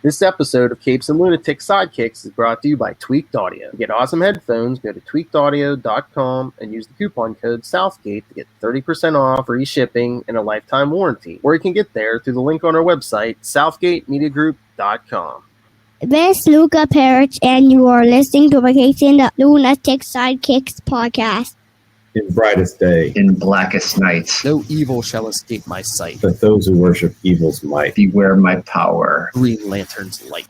This episode of Capes and Lunatics Sidekicks is brought to you by Tweaked Audio. To get awesome headphones, go to tweakedaudio.com and use the coupon code Southgate to get 30% off, free shipping, and a lifetime warranty. Or you can get there through the link on our website, southgatemediagroup.com. This is Luca Parrish, and you are listening to the Capes and Lunatics Sidekicks Podcast. In brightest day, in blackest nights, No evil shall escape my sight. but those who worship evil's might. beware my power. Green Lantern's light.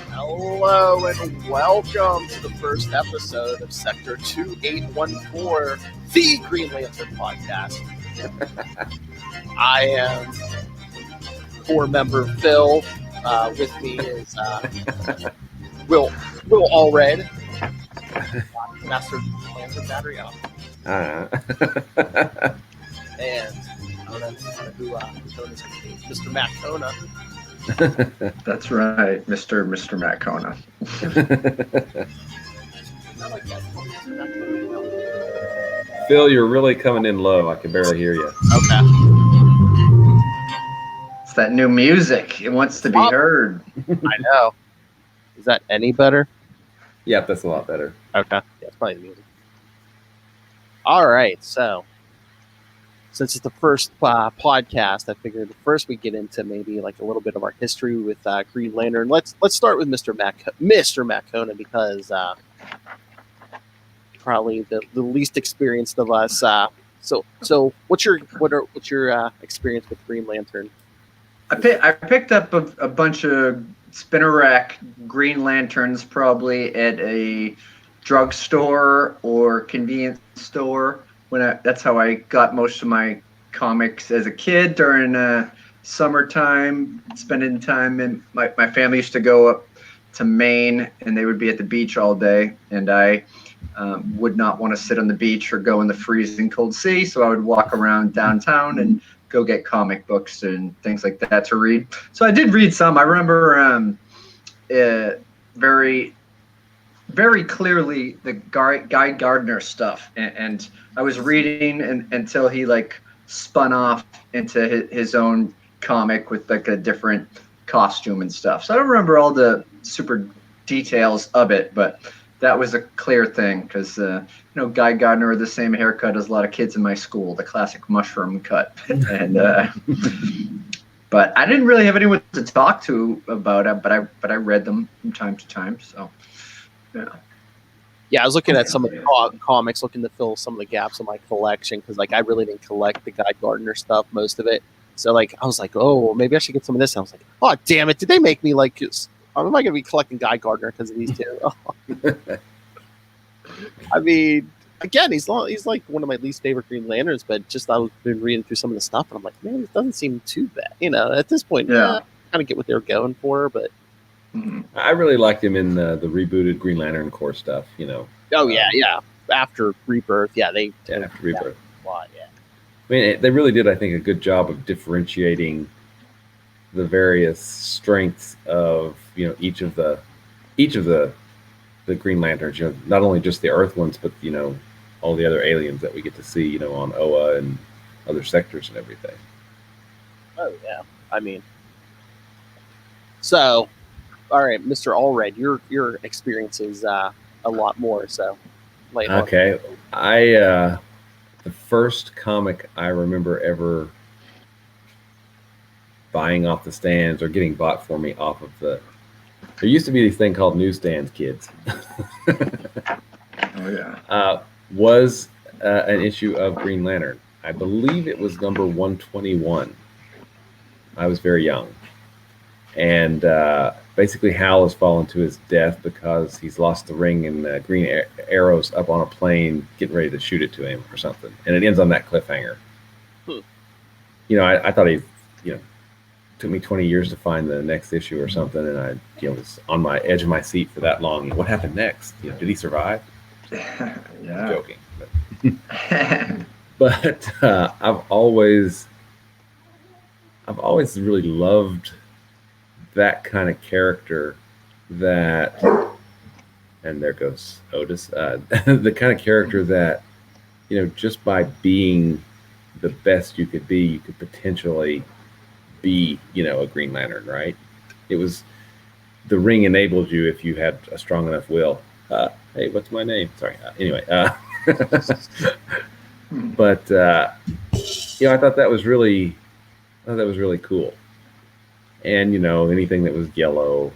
Hello and welcome to the first episode of Sector 2814, the Green Lantern Podcast. I am core member Phil. With me is Will Allred. Master Lantern battery off. And I don't know who Kona's Mr. Matt Kona. That's right, Mr. Matt Kona. I like that. Phil, you're really coming in low. I can barely hear you. Okay. It's that new music. It wants to be heard. I know. Is that any better? Yep, that's a lot better. Okay. Yeah, it's probably the music. All right. So, since it's the first podcast, I figured first we get into maybe like a little bit of our history with Green Lantern. Let's start with Mr. Matt Kona because probably the least experienced of us. So what's your experience with Green Lantern? I picked up a bunch of spinner rack Green Lanterns probably at a drugstore or convenience store. That's how I got most of my comics as a kid during summertime, spending time. And my family used to go up to Maine, and they would be at the beach all day, and I would not want to sit on the beach or go in the freezing cold sea, so I would walk around downtown and go get comic books and things like that to read. So I did read some. I remember very, very clearly the Guy Gardner stuff, and I was reading until he like spun off into his own comic with like a different costume and stuff. So I don't remember all the super details of it, but that was a clear thing because Guy Gardner had the same haircut as a lot of kids in my school, the classic mushroom cut. And but I didn't really have anyone to talk to about it, but I read them from time to time. So yeah, I was looking at some of the comics, looking to fill some of the gaps in my collection because like I really didn't collect the Guy Gardner stuff, most of it. So like I was like, oh, maybe I should get some of this. And I was like, oh damn it, did they make me like? Am I going to be collecting Guy Gardner because of these two? I mean, again, he's like one of my least favorite Green Lanterns, but just I've been reading through some of the stuff, and I'm like, man, it doesn't seem too bad. At this point, I kind of get what they're going for, but I really liked him in the rebooted Green Lantern Corps stuff. Oh yeah. After Rebirth, after Rebirth, a lot, yeah. I mean, they really did, I think, a good job of differentiating the various strengths of each of the Green Lanterns. Not only just the Earth ones, but all the other aliens that we get to see on Oa and other sectors and everything. Oh yeah, I mean, so all right, Mr. Allred, your experience is a lot more. So okay, the first comic I remember ever buying off the stands or getting bought for me off of there used to be this thing called newsstands, kids. Oh yeah. Was an issue of Green Lantern. I believe it was number 121. I was very young. And basically Hal has fallen to his death because he's lost the ring and Green Arrow's up on a plane getting ready to shoot it to him or something. And it ends on that cliffhanger. I thought he, took me 20 years to find the next issue or something, and I was on my edge of my seat for that long. What happened next? Did he survive? Yeah. I'm joking. But I've always really loved that kind of character that, and there goes Otis, the kind of character that, just by being the best you could be, you could potentially be, a Green Lantern, right? It was the ring enabled you if you had a strong enough will. Hey, what's my name? Sorry. Anyway, but I thought that was really cool. And anything that was yellow,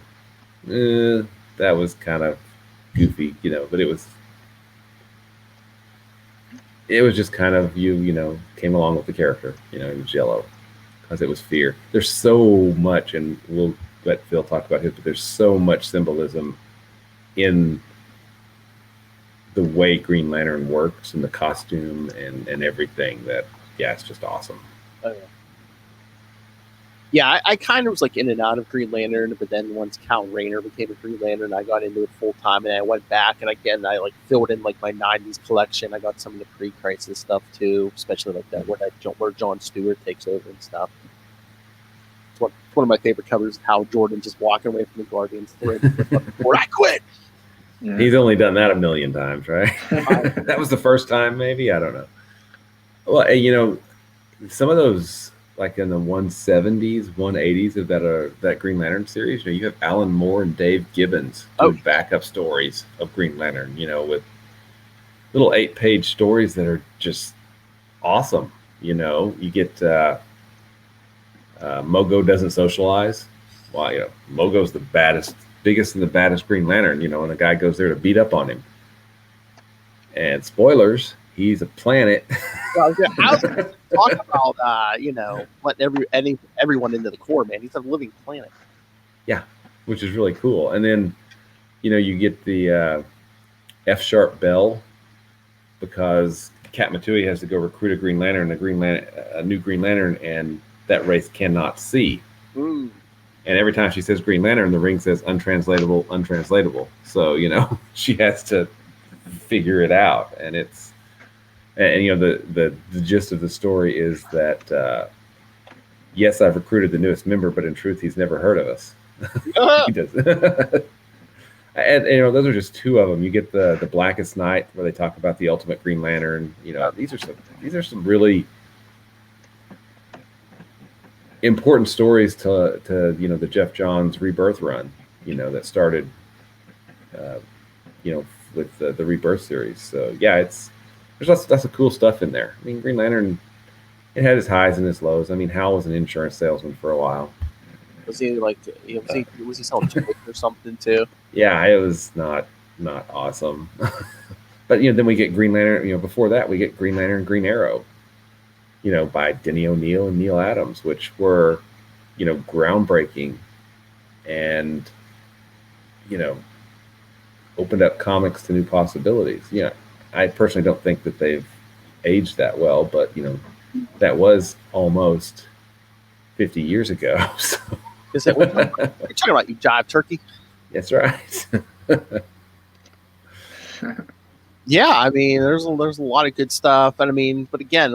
that was kind of goofy, but it was just kind of you came along with the character, it was yellow because it was fear. There's so much, and we'll let Phil talk about his, but there's so much symbolism in the way Green Lantern works and the costume and everything that, it's just awesome. Oh, yeah, I kind of was like in and out of Green Lantern, but then once Cal Rayner became a Green Lantern, I got into it full time, and I went back and again I like filled in like my '90s collection. I got some of the pre-crisis stuff too, especially like that where John Stewart takes over and stuff. It's one of my favorite covers of Hal Jordan just walking away from the Guardians. I quit. Yeah. He's only done that a million times, right? That was the first time, maybe, I don't know. Well, some of those, like in the 170s, 180s of that Green Lantern series, you have Alan Moore and Dave Gibbons doing backup stories of Green Lantern, with little 8-page stories that are just awesome. You get Mogo Doesn't Socialize. Well, Mogo's the biggest and the baddest Green Lantern, and a guy goes there to beat up on him. And spoilers, he's a planet. Well, I was talking about, letting everyone into the core, man. He's a living planet. Yeah, which is really cool. And then, you get the F-sharp Bell because Kat Matui has to go recruit a Green Lantern, a new Green Lantern, and that race cannot see. Ooh. And every time she says Green Lantern, the ring says untranslatable. So, she has to figure it out. And the gist of the story is that, yes, I've recruited the newest member, but in truth, he's never heard of us. He does. And those are just two of them. You get the Blackest Night, where they talk about the ultimate Green Lantern. These are some really important stories to the Jeff Johns Rebirth run, that started with the Rebirth series. So there's lots of cool stuff in there. I mean, Green Lantern, it had its highs and its lows. I mean, Hal was an insurance salesman for a while. Was he was he selling toys or something too? Yeah, it was not awesome. But then we get Green Lantern. Before that we get Green Lantern, Green Arrow. By Denny O'Neil and Neil Adams, which were, groundbreaking and, opened up comics to new possibilities. I personally don't think that they've aged that well, but, that was almost 50 years ago. So. Is that what you're talking about, you jive turkey? That's right. Yeah, I mean, there's a lot of good stuff, and I mean, but again,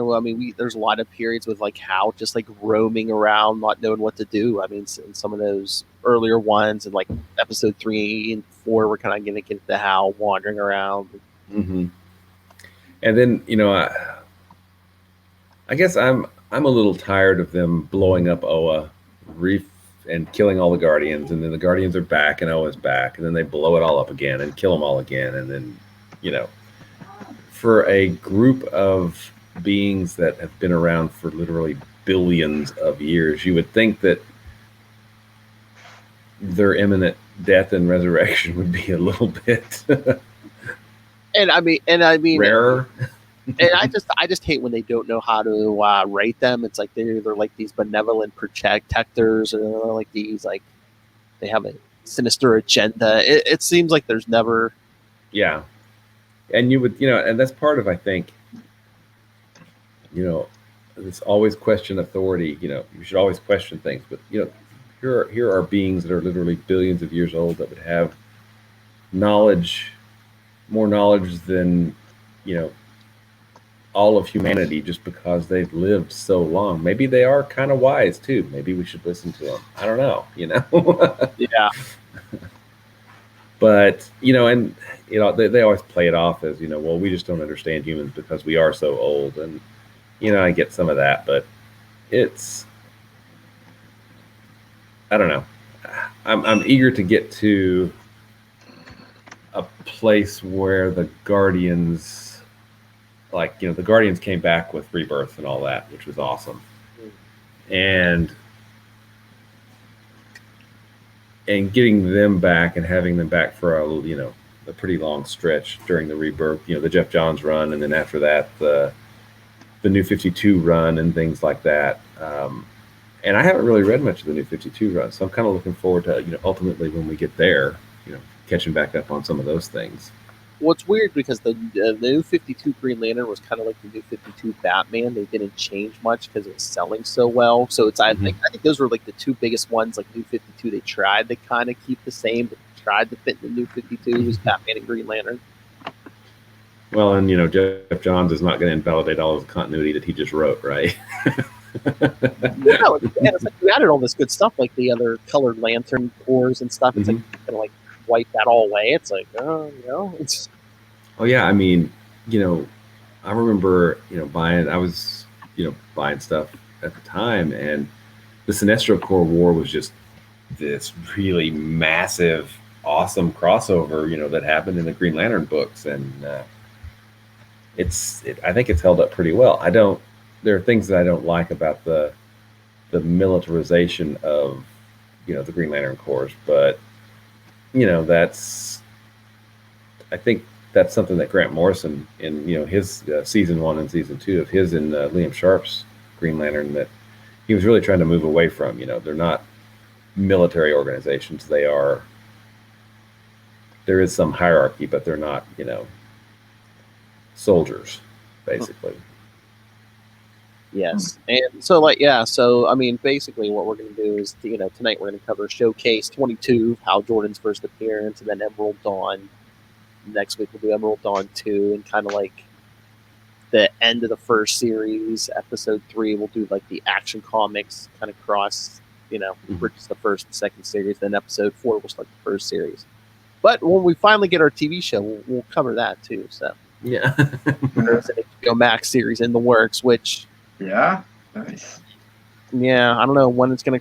there's a lot of periods with like Hal just like roaming around, not knowing what to do. I mean, in some of those earlier ones, and like episode 3 and 4, we're kind of going to get the Hal wandering around. Mm-hmm. And then I guess I'm a little tired of them blowing up Oa, and killing all the Guardians, and then the Guardians are back, and Oa's back, and then they blow it all up again and kill them all again, and then for a group of beings that have been around for literally billions of years, you would think that their imminent death and resurrection would be a little bit and I mean rarer. And I just hate when they don't know how to rate them. It's like they're like these benevolent protectors, or they're like these like they have a sinister agenda. It seems like there's never. Yeah. And you would, and that's part of, I think, it's always question authority. You should always question things. But, here are beings that are literally billions of years old that would have more knowledge than, all of humanity, just because they've lived so long. Maybe they are kind of wise, too. Maybe we should listen to them. I don't know, Yeah. But, and, they always play it off as, well, we just don't understand humans because we are so old. And, I get some of that, but it's, I don't know. I'm eager to get to a place where the Guardians, like, the Guardians came back with Rebirth and all that, which was awesome. And getting them back and having them back for a pretty long stretch during the Rebirth, the Jeff Johns run, and then after that the New 52 run and things like that. And I haven't really read much of the New 52 run, so I'm kind of looking forward to, ultimately when we get there, catching back up on some of those things. Well, it's weird because the New 52 Green Lantern was kind of like the New 52 Batman. They didn't change much because it was selling so well. So I think those were like the two biggest ones. Like New 52, they tried to kind of keep the same, but tried to fit in the New 52 was Batman and Green Lantern. Well, and Jeff Johns is not going to invalidate all of the continuity that he just wrote, right? No, and it's like you added all this good stuff, like the other colored lantern cores and stuff. It's like kind of like wipe that all away. It's like, it's. Oh yeah, I mean, I remember buying. I was buying stuff at the time, and the Sinestro Corps War was just this really massive, awesome crossover, that happened in the Green Lantern books, and I think it's held up pretty well. There are things that I don't like about the militarization of the Green Lantern Corps, but I think that's something that Grant Morrison in his season 1 and season 2 of his and Liam Sharp's Green Lantern, that he was really trying to move away from. They're not military organizations. There is some hierarchy, but they're not soldiers, basically. Yes, and so I mean, basically, what we're going to do is, tonight we're going to cover Showcase 22, Hal Jordan's first appearance, and then Emerald Dawn. Next week we'll do Emerald Dawn 2, and kind of like the end of the first series. Episode 3, we'll do like the Action Comics kind of cross, just the first and second series. Then episode 4 we'll start the first series. But when we finally get our TV show, we'll cover that too. So yeah, there's an HBO Max series in the works, which. Yeah, nice. Yeah, I don't know when it's coming,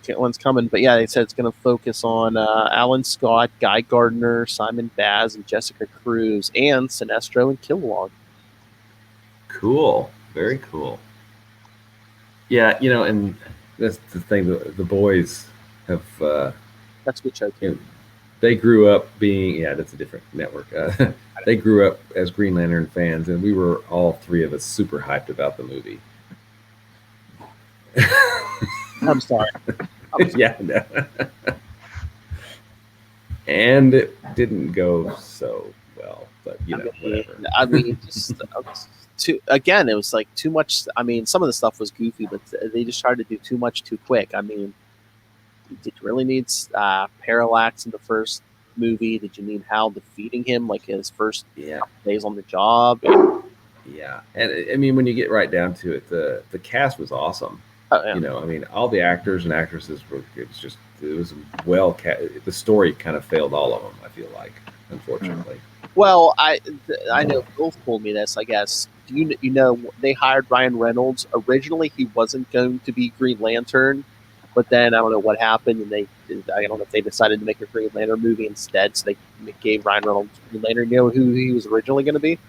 but yeah, they said it's going to focus on Alan Scott, Guy Gardner, Simon Baz, and Jessica Cruz, and Sinestro and Kilowog. Cool, very cool. Yeah, and that's the thing. The boys have. That's a good show too. They grew up being that's a different network. They grew up as Green Lantern fans, and we were all three of us super hyped about the movie. I'm sorry. Yeah, no. And it didn't go so well, but whatever. I mean, just it was like too much. I mean, some of the stuff was goofy, but they just tried to do too much too quick. I mean, did you really need Parallax in the first movie? Did you need Hal defeating him like his first days on the job? Yeah, and I mean, when you get right down to it, the cast was awesome. Oh, yeah. I mean, all the actors and actresses were. It was well cast. The story kind of failed all of them, I feel like, unfortunately. Well, I know Bill told me this. I guess they hired Ryan Reynolds originally. He wasn't going to be Green Lantern, but then I don't know what happened, and I don't know if they decided to make a Green Lantern movie instead. So they gave Ryan Reynolds Green Lantern. You know who he was originally going to be?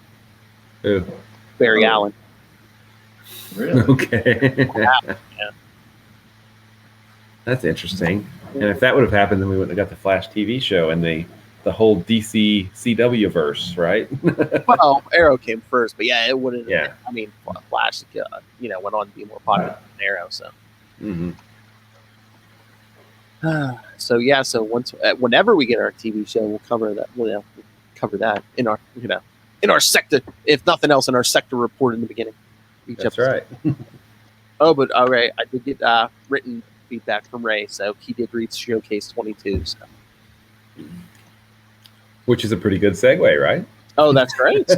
Who? Barry Allen. Really? Okay. Yeah. That's interesting. And if that would have happened, then we wouldn't have got the Flash TV show and the whole DC CW verse, right? Well, Arrow came first, but yeah, it wouldn't. Yeah. I mean, Flash, went on to be more popular than Arrow. So. Mm-hmm. So whenever we get our TV show, we'll cover that. We'll cover that in our sector, if nothing else, in our sector report in the beginning. That's right. Oh, but all right, I did get written feedback from Ray, so he did read Showcase 22. So. Which is a pretty good segue, right? Oh, that's great.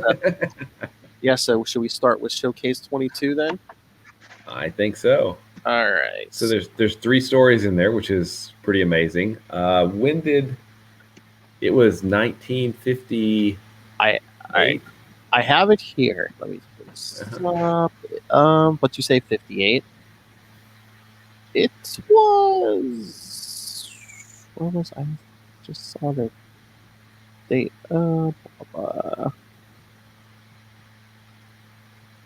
So should we start with Showcase 22 then? I think so. All right. So there's 3 stories in there, which is pretty amazing. When did it was 1950? I have it here. Let me stop it. But you say 58. It was. What was I? Just saw the date.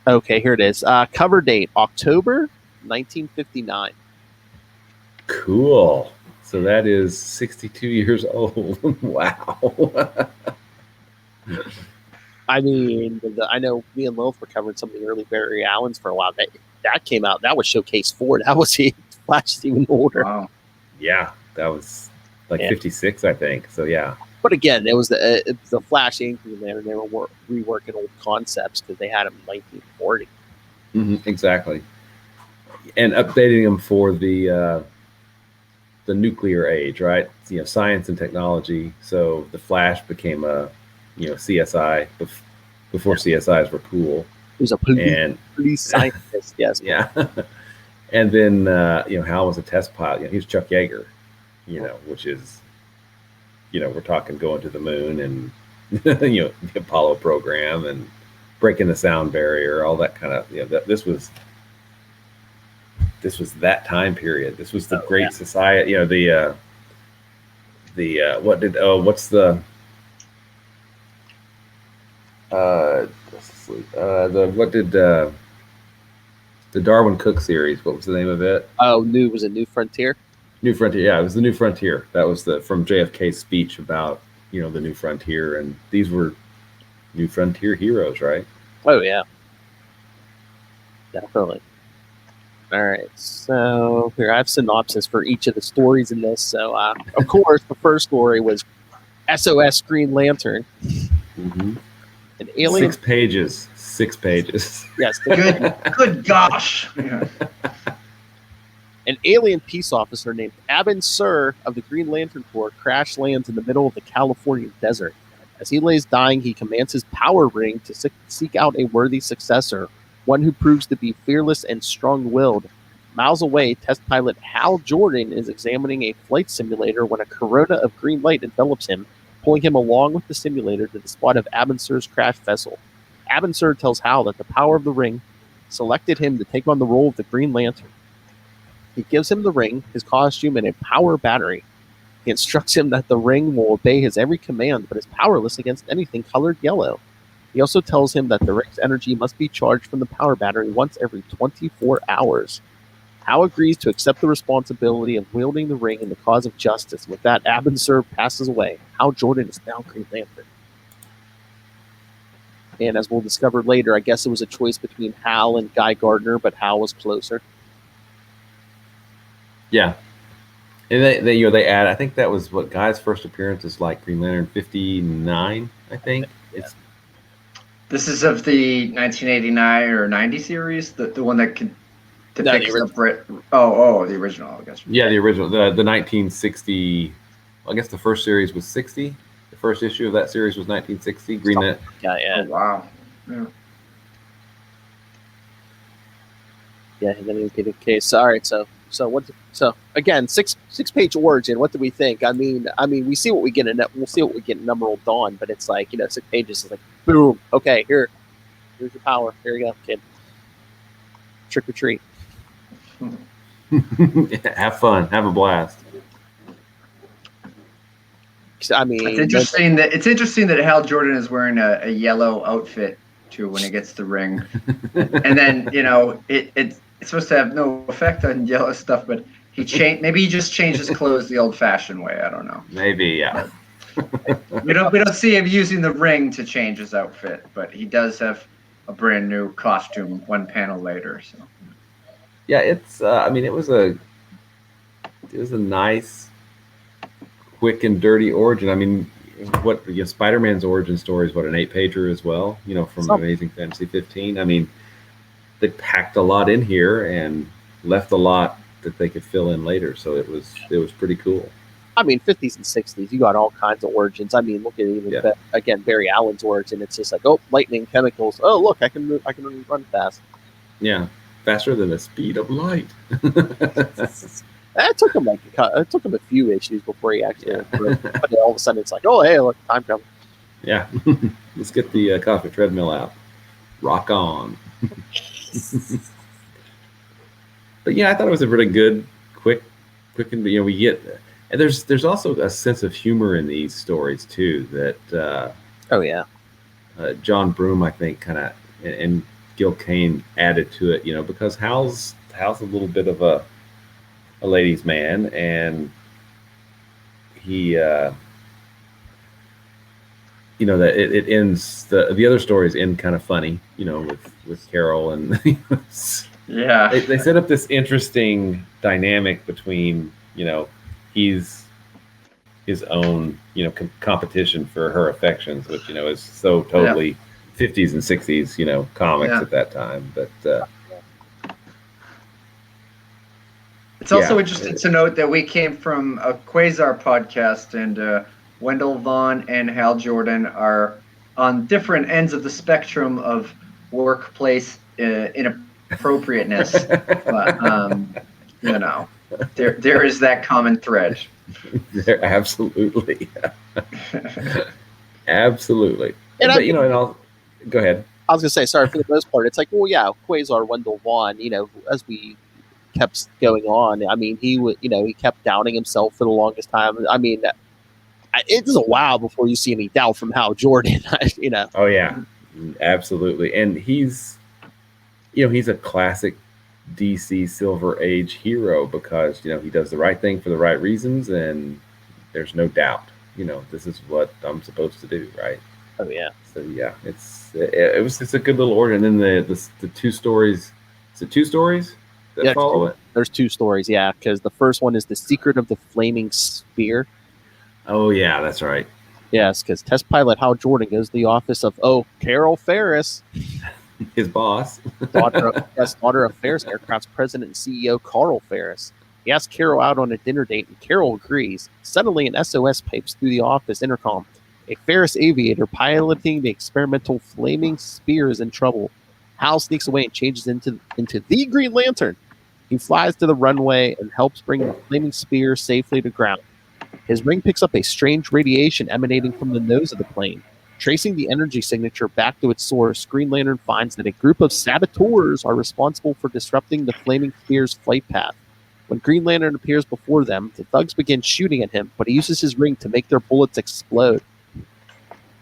Okay, here it is. Cover date October 1959. Cool. So that is 62 years old. Wow. I mean, I know me and Lilith were covering some of the early Barry Allens for a while. That came out. That was Showcase 4. That was Flash is even older. Wow. Yeah, that was like 56, I think. So yeah. But again, it was the Flash and Green Lantern. They were reworking old concepts because they had them in 1940. Exactly. And updating them for the nuclear age, right? Science and technology. So the Flash became a CSI before CSIs were cool. He was a police scientist, yes. Yeah. And then Hal was a test pilot. He was Chuck Yeager, which is, we're talking going to the moon and the Apollo program and breaking the sound barrier, all that kind of. This was that time period. This was the Great Society. The Darwin Cook series? What was the name of it? Oh, was it New Frontier? New Frontier. Yeah, it was the New Frontier. That was from JFK's speech about the New Frontier, and these were New Frontier heroes, right? Oh yeah, definitely. All right, so here I have synopsis for each of the stories in this. So, of course, the first story was SOS Green Lantern. Mm-hmm. An alien. 6 pages. 6 pages. Yes. Good gosh. Yeah. An alien peace officer named Abin Sur of the Green Lantern Corps crash lands in the middle of the California desert. As he lays dying, he commands his power ring to seek out a worthy successor, one who proves to be fearless and strong-willed. Miles away, test pilot Hal Jordan is examining a flight simulator when a corona of green light envelops him, pulling him along with the simulator to the spot of Abin Sur's crashed vessel. Abin Sur tells Hal that the power of the ring selected him to take on the role of the Green Lantern. He gives him the ring, his costume, and a power battery. He instructs him that the ring will obey his every command, but is powerless against anything colored yellow. He also tells him that the ring's energy must be charged from the power battery once every 24 hours. Hal agrees to accept the responsibility of wielding the ring in the cause of justice. With that, Abin Sur passes away. Hal Jordan is now Green Lantern. And as we'll discover later, I guess it was a choice between Hal and Guy Gardner, but Hal was closer. Yeah. And they add, I think that was what Guy's first appearance is like Green Lantern 59, I think. It's This is of the 1989 or 90 series, the one that could depicts the Brit. Oh, the original, I guess. Yeah, the original, the 1960. I guess the first series was 60. The first issue of that series was 1960. Green Lantern. Yeah. Oh, wow. Yeah. Yeah, and then you get a case. All right, so again, six page origin. What do we think? I mean, we see what we get in. We'll see what we get in Number Dawn, but it's like 6 pages is like boom. Okay, here's your power. Here you go, kid. Trick or treat. Have fun. Have a blast. I mean, it's interesting that Hal Jordan is wearing a yellow outfit too when he gets the ring, and then it's supposed to have no effect on yellow stuff, but maybe he just changed his clothes the old-fashioned way. I don't know. Maybe, yeah. We don't see him using the ring to change his outfit, but he does have a brand new costume one panel later. So yeah, it's it was a nice, quick and dirty origin. I mean, Spider-Man's origin story is an 8-pager as well. From Amazing Fantasy 15. I mean, they packed a lot in here and left a lot that they could fill in later. So it was pretty cool. I mean, 50s and 60s, you got all kinds of origins. I mean, look at again Barry Allen's origin. It's just like, oh, lightning, chemicals. Oh, look, I can run fast. Yeah, faster than the speed of light. It took him a few issues before he actually. But all of a sudden, it's like, oh, hey, look, time coming. Yeah, let's get the cosmic treadmill out. Rock on. But yeah, I thought it was a really good, quick, and we get, and there's also a sense of humor in these stories too that Oh yeah. John Broome, I think, kind of, and Gil Kane added to it, because Hal's a little bit of a ladies' man, and he, that it ends, the other stories end kind of funny, with Carol and Yeah. They set up this interesting dynamic between, he's his own, competition for her affections, which, is so totally 50s and 60s, comics at that time. But it's also interesting to note that we came from a Quasar podcast, and Wendell Vaughn and Hal Jordan are on different ends of the spectrum of workplace inappropriateness. But, there is that common thread. There, absolutely. Absolutely. And but, and I'll go ahead. I was gonna say, sorry, for the most part, it's like, well, yeah, Quasar, Wendell Vaughn, as we kept going on, I mean, he kept doubting himself for the longest time. I mean, it is a while before you see any doubt from Hal Jordan. Oh yeah, absolutely. And he's a classic DC Silver Age hero because he does the right thing for the right reasons, and there's no doubt. This is what I'm supposed to do, right? Oh yeah. So yeah, it's a good little order, and then the two stories. Is it two stories that follow it? There's two stories, yeah, because the first one is The Secret of the Flaming Spear. Oh yeah, that's right. Yes, because test pilot Hal Jordan goes to the office of Carol Ferris, his boss, daughter of Ferris Aircraft's president and CEO Carl Ferris. He asks Carol out on a dinner date, and Carol agrees. Suddenly, an SOS pipes through the office intercom. A Ferris aviator piloting the experimental flaming spear is in trouble. Hal sneaks away and changes into the Green Lantern. He flies to the runway and helps bring the flaming spear safely to ground. His ring picks up a strange radiation emanating from the nose of the plane. Tracing the energy signature back to its source, Green Lantern finds that a group of saboteurs are responsible for disrupting the flaming spear's flight path. When Green Lantern appears before them, the thugs begin shooting at him, but he uses his ring to make their bullets explode.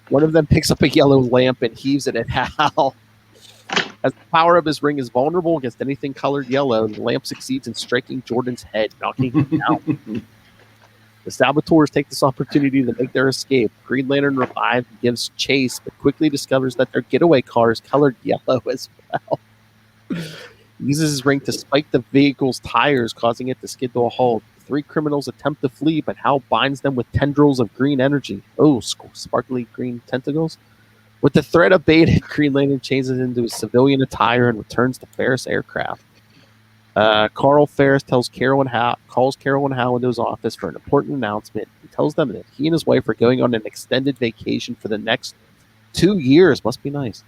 One of them picks up a yellow lamp and heaves it at Hal. As the power of his ring is vulnerable against anything colored yellow, the lamp succeeds in striking Jordan's head, knocking him down. The saboteurs take this opportunity to make their escape. Green Lantern revives and gives chase, but quickly discovers that their getaway car is colored yellow as well. He uses his ring to spike the vehicle's tires, causing it to skid to a halt. The three criminals attempt to flee, but Hal binds them with tendrils of green energy. Oh, sparkly green tentacles. With the threat abated, Green Lantern changes into his civilian attire and returns to Ferris Aircraft. Carl Ferris calls Carol and Hal into his office for an important announcement. He tells them that he and his wife are going on an extended vacation for the next 2 years. Must be nice.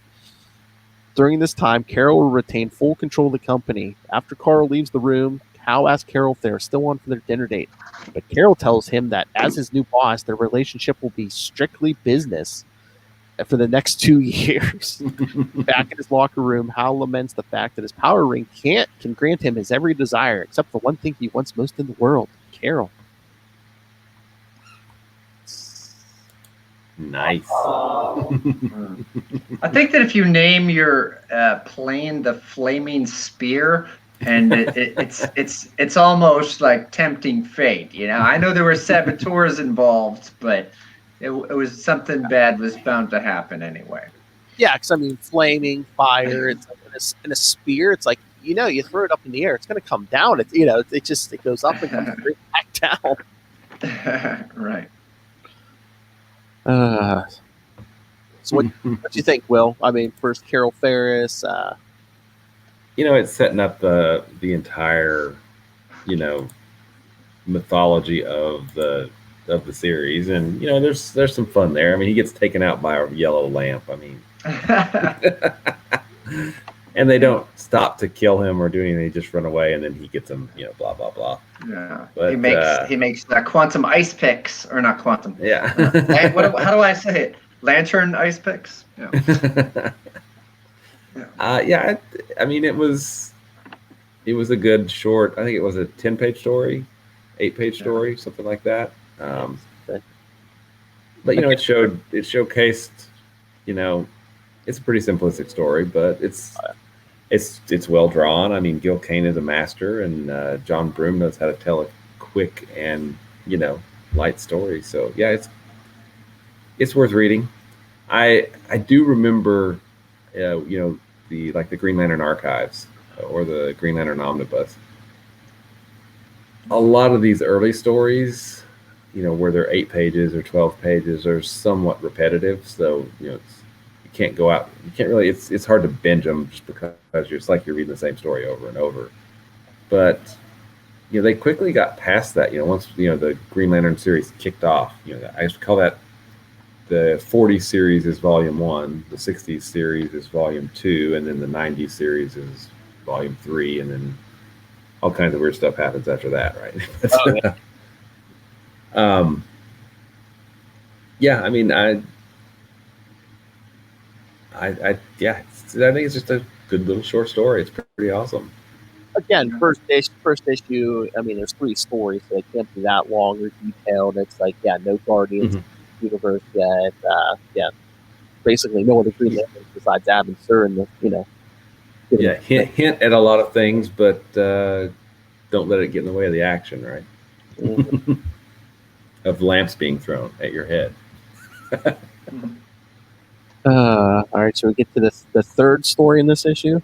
During this time, Carol will retain full control of the company. After Carl leaves the room, Hal asks Carol if they're still on for their dinner date. But Carol tells him that as his new boss, their relationship will be strictly business for the next 2 years. Back in his locker room, Hal laments the fact that his power ring can grant him his every desire, except for one thing he wants most in the world, Carol. Nice. I think that if you name your plane the Flaming Spear, and it's almost like tempting fate. I know there were saboteurs involved, but it was something bad was bound to happen anyway. Yeah, because I mean, flaming fire. It's like in a spear. It's like you throw it up in the air, it's going to come down. It goes up and comes straight back down. Right. So what do you think, Will? I mean, first Carol Ferris. It's setting up the entire, mythology of the series, and there's some fun there. I mean, he gets taken out by a yellow lamp. I mean, and they don't stop to kill him or do anything; they just run away, and then he gets them. Blah blah blah. Yeah, but, he makes quantum ice picks, or not quantum. Yeah. How do I say it? Lantern ice picks. Yeah. Yeah, I mean, it was a good short. I think it was a 10-page story, 8-page story, something like that. But it showcased, it's a pretty simplistic story, but it's well drawn. I mean, Gil Kane is a master, and John Broome knows how to tell a quick and light story. So yeah, it's worth reading. I do remember, the Green Lantern Archives or the Green Lantern Omnibus. A lot of these early stories, where they're 8 pages or 12 pages, are somewhat repetitive. So you can't go out. You can't really. It's hard to binge them just because it's like you're reading the same story over and over. But they quickly got past that. Once the Green Lantern series kicked off. I used to call that the 40s series is volume 1, the 60s series is volume 2, and then the 90s series is volume 3, and then all kinds of weird stuff happens after that, right? Yeah. I mean, I think it's just a good little short story. It's pretty awesome. Again, first issue. I mean, there's 3 stories, so it can't be that long or detailed. It's like, no Guardians universe yet. Basically, no other Green Lanterns besides Abin Sur and hint at a lot of things, but don't let it get in the way of the action, right? Mm-hmm. Of lamps being thrown at your head. All right, so we get to the third story in this issue.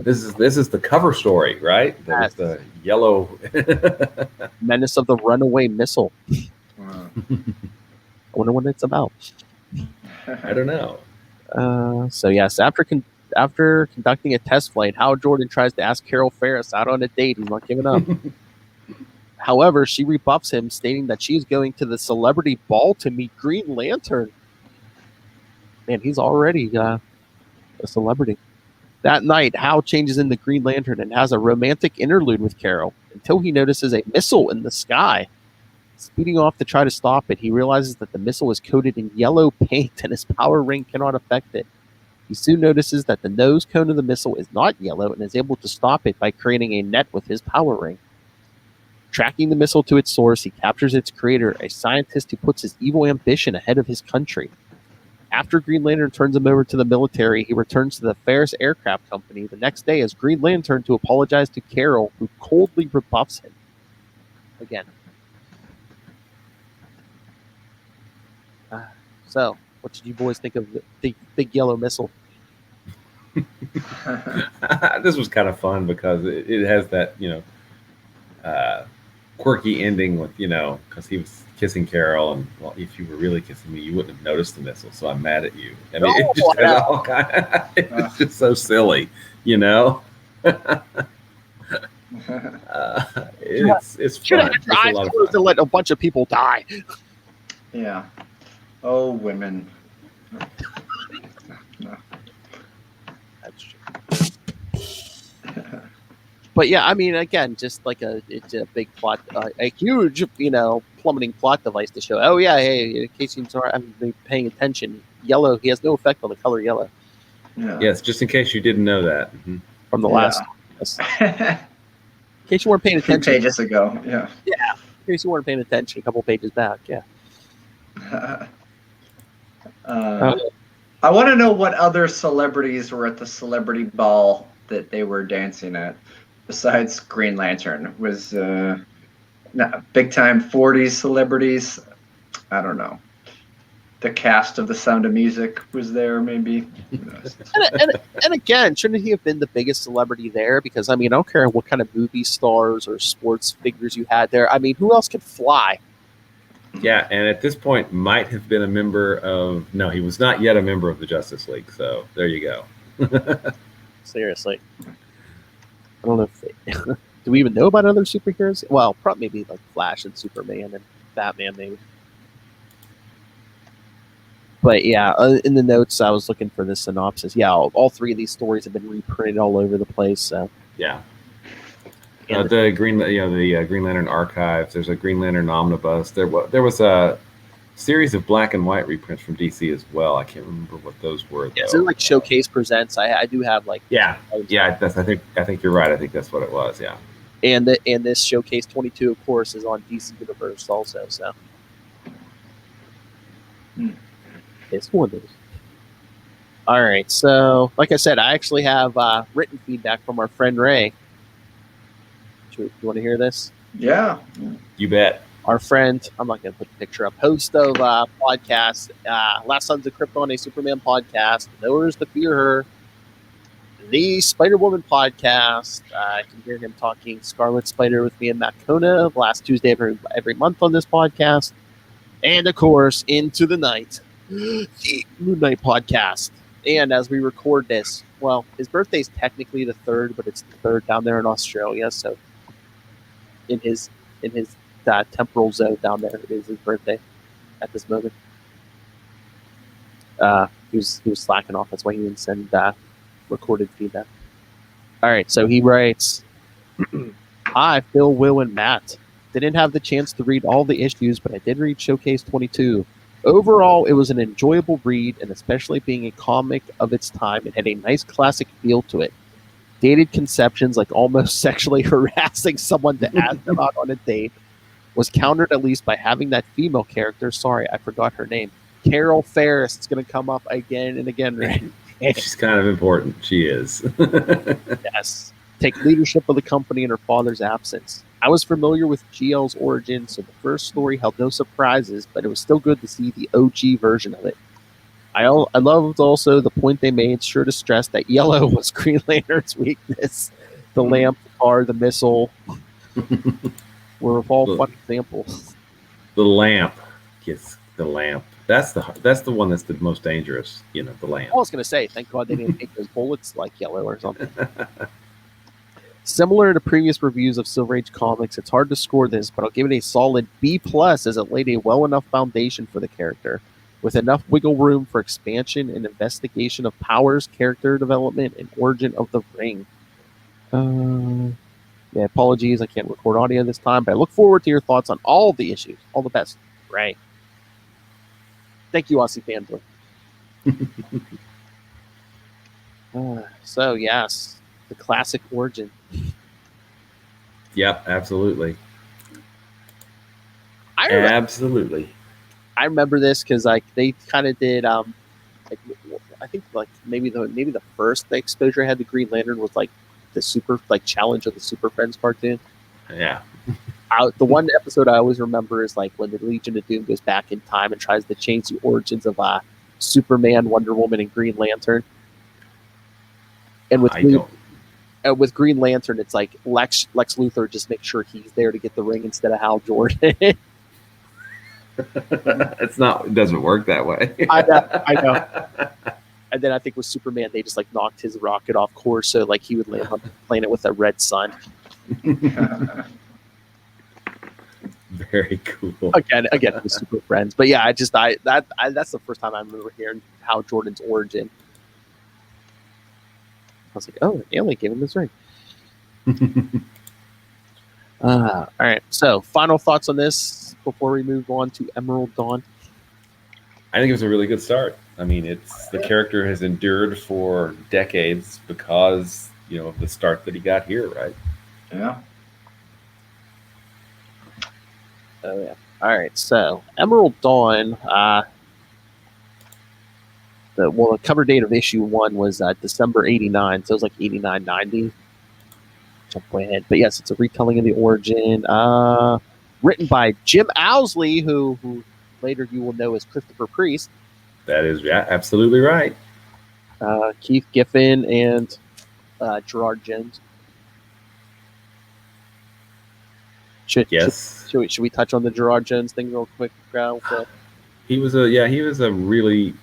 This is the cover story, right? That's the yellow Menace of the Runaway Missile. I wonder what it's about. I don't know. So yes, after conducting a test flight, Hal Jordan tries to ask Carol Ferris out on a date. He's not giving up. However, she rebuffs him, stating that she's going to the celebrity ball to meet Green Lantern. Man, he's already a celebrity. That night, Hal changes into Green Lantern and has a romantic interlude with Carol until he notices a missile in the sky. Speeding off to try to stop it, he realizes that the missile is coated in yellow paint and his power ring cannot affect it. He soon notices that the nose cone of the missile is not yellow and is able to stop it by creating a net with his power ring. Tracking the missile to its source, he captures its creator, a scientist who puts his evil ambition ahead of his country. After Green Lantern turns him over to the military, he returns to the Ferris Aircraft Company the next day as Green Lantern to apologize to Carol, who coldly rebuffs him. Again. So, what did you boys think of the big yellow missile? This was kind of fun because it has that, quirky ending with, because he was kissing Carol, and if you were really kissing me, you wouldn't have noticed the missile, so I'm mad at you. I mean, it just has all kind it's just so silly, It's Should fun. have tried to let a bunch of people die. Yeah. Oh, women. No. That's true. But yeah, I mean, again, just like it's a big plot, a huge, plummeting plot device to show. Oh yeah, hey, in case you haven't been paying attention, yellow. He has no effect on the color yellow. Yeah. Yes, just in case you didn't know that. Mm-hmm. From the last. In case you weren't paying attention. 2 pages ago. Yeah. Yeah. In case you weren't paying attention, a couple pages back. Yeah. I want to know what other celebrities were at the celebrity ball that they were dancing at, besides Green Lantern. Was big time 40s celebrities? I don't know. The cast of The Sound of Music was there, maybe. and again, shouldn't he have been the biggest celebrity there? Because I mean, I don't care what kind of movie stars or sports figures you had there. I mean, who else could fly? Yeah, and at this point, might have been a member of. No, he was not yet a member of the Justice League. So there you go. Seriously, I don't know if do we even know about other superheroes? Well, probably maybe like Flash and Superman and Batman, maybe. But yeah, in the notes, I was looking for the synopsis. Yeah, all 3 of these stories have been reprinted all over the place. So yeah. The Green Lantern Archives. There's a Green Lantern Omnibus. There was a series of black and white reprints from DC as well. I can't remember what those were. Yeah, though. so like Showcase Presents. I do have like Yeah. That's. I think you're right. I think that's what it was. Yeah. and this Showcase 22, of course, is on DC Universe also. So it's one of those. All right, so like I said, I actually have written feedback from our friend Ray. You want to hear this? Yeah. You bet. Our friend, I'm not going to put the picture up, host of podcast, Last Sons of Krypton, a Superman podcast, No Orders to Fear Her, the Spider-Woman podcast. I can hear him talking Scarlet Spider with me and Matt Kona last Tuesday every month on this podcast. And, of course, Into the Night, the Moon Knight podcast. And as we record this, well, his birthday's technically the 3rd, but it's the 3rd down there in Australia. So in his temporal zone down there, it is his birthday at this moment. He was slacking off. That's why he didn't send recorded feedback. All right, so he writes, "Hi, Phil, Will, and Matt. Didn't have the chance to read all the issues, but I did read Showcase 22. Overall, it was an enjoyable read, and especially being a comic of its time, it had a nice classic feel to it. Dated conceptions like almost sexually harassing someone to ask them out on a date was countered at least by having that female character, sorry, I forgot her name, Carol Ferris. It's going to come up again and again, right? She's kind of important. She is. Yes. Take leadership of the company in her father's absence. I was familiar with GL's origin, so the first story held no surprises, but it was still good to see the OG version of it. I loved also the point they made, sure to stress that yellow was Green Lantern's weakness. The lamp, the car, the missile were all fun examples. The lamp. Yes, the lamp. That's the one that's the most dangerous, the lamp. I was going to say, thank God they didn't make those bullets like yellow or something. Similar to previous reviews of Silver Age comics, it's hard to score this, but I'll give it a solid B+, as it laid a well enough foundation for the character, with enough wiggle room for expansion and investigation of powers, character development, and origin of the ring. Yeah, apologies, I can't record audio this time, but I look forward to your thoughts on all the issues. All the best, Ray. Thank you, Aussie Fanboy. So, yes, the classic origin. Yep, absolutely. Absolutely. I remember this because they kind of did. I think maybe the first exposure I had to Green Lantern was like the super challenge of the Super Friends cartoon. Yeah. The one episode I always remember is like when the Legion of Doom goes back in time and tries to change the origins of Superman, Wonder Woman, and Green Lantern. And with Green Lantern, it's like Lex Luthor just makes sure he's there to get the ring instead of Hal Jordan. It doesn't work that way. I know. And then I think with Superman, they just knocked his rocket off course, so he would land on the planet with a red sun. Very cool. Again, with Super Friends, but yeah, that's the first time I remember hearing Hal Jordan's origin. I was like, oh, Alien gave him this ring. All right, so final thoughts on this before we move on to Emerald Dawn. I think it was a really good start. I mean, the character has endured for decades because of the start that he got here, right? Yeah. Oh yeah. All right, so Emerald Dawn. The cover date of issue 1 was December '89, so it was 89, 90. Jump way ahead, but yes, it's a retelling of the origin. Written by Jim Owsley, who later you will know as Christopher Priest. That is absolutely right. Keith Giffen and Gerard Jones. Should we touch on the Gerard Jones thing real quick? He was a really